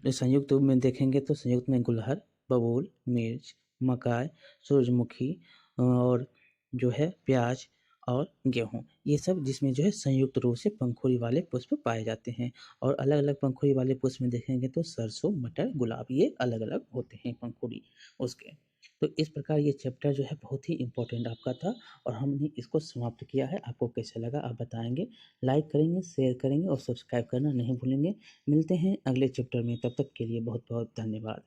Speaker 1: संयुक्त में देखेंगे तो संयुक्त में गुलहर, बबूल, मिर्च, मकाई, सूरजमुखी और जो है प्याज और गेहूँ। ये सब जिसमें जो है संयुक्त रूप से पंखुड़ी वाले पुष्प पाए जाते हैं और अलग-अलग पंखुड़ी वाले पुष्प में देखेंगे तो सरसों, मटर, गुलाब ये अलग-अलग होते हैं पंखुड़ी उसके। तो इस प्रकार ये चैप्टर जो है बहुत ही इम्पोर्टेंट आपका था और हमने इसको समाप्त किया है। आपको कैसा लगा आप बताएँगे। लाइक करेंगे, शेयर करेंगे और सब्सक्राइब करना नहीं भूलेंगे। मिलते हैं अगले चैप्टर में, तब तक के लिए बहुत-बहुत धन्यवाद।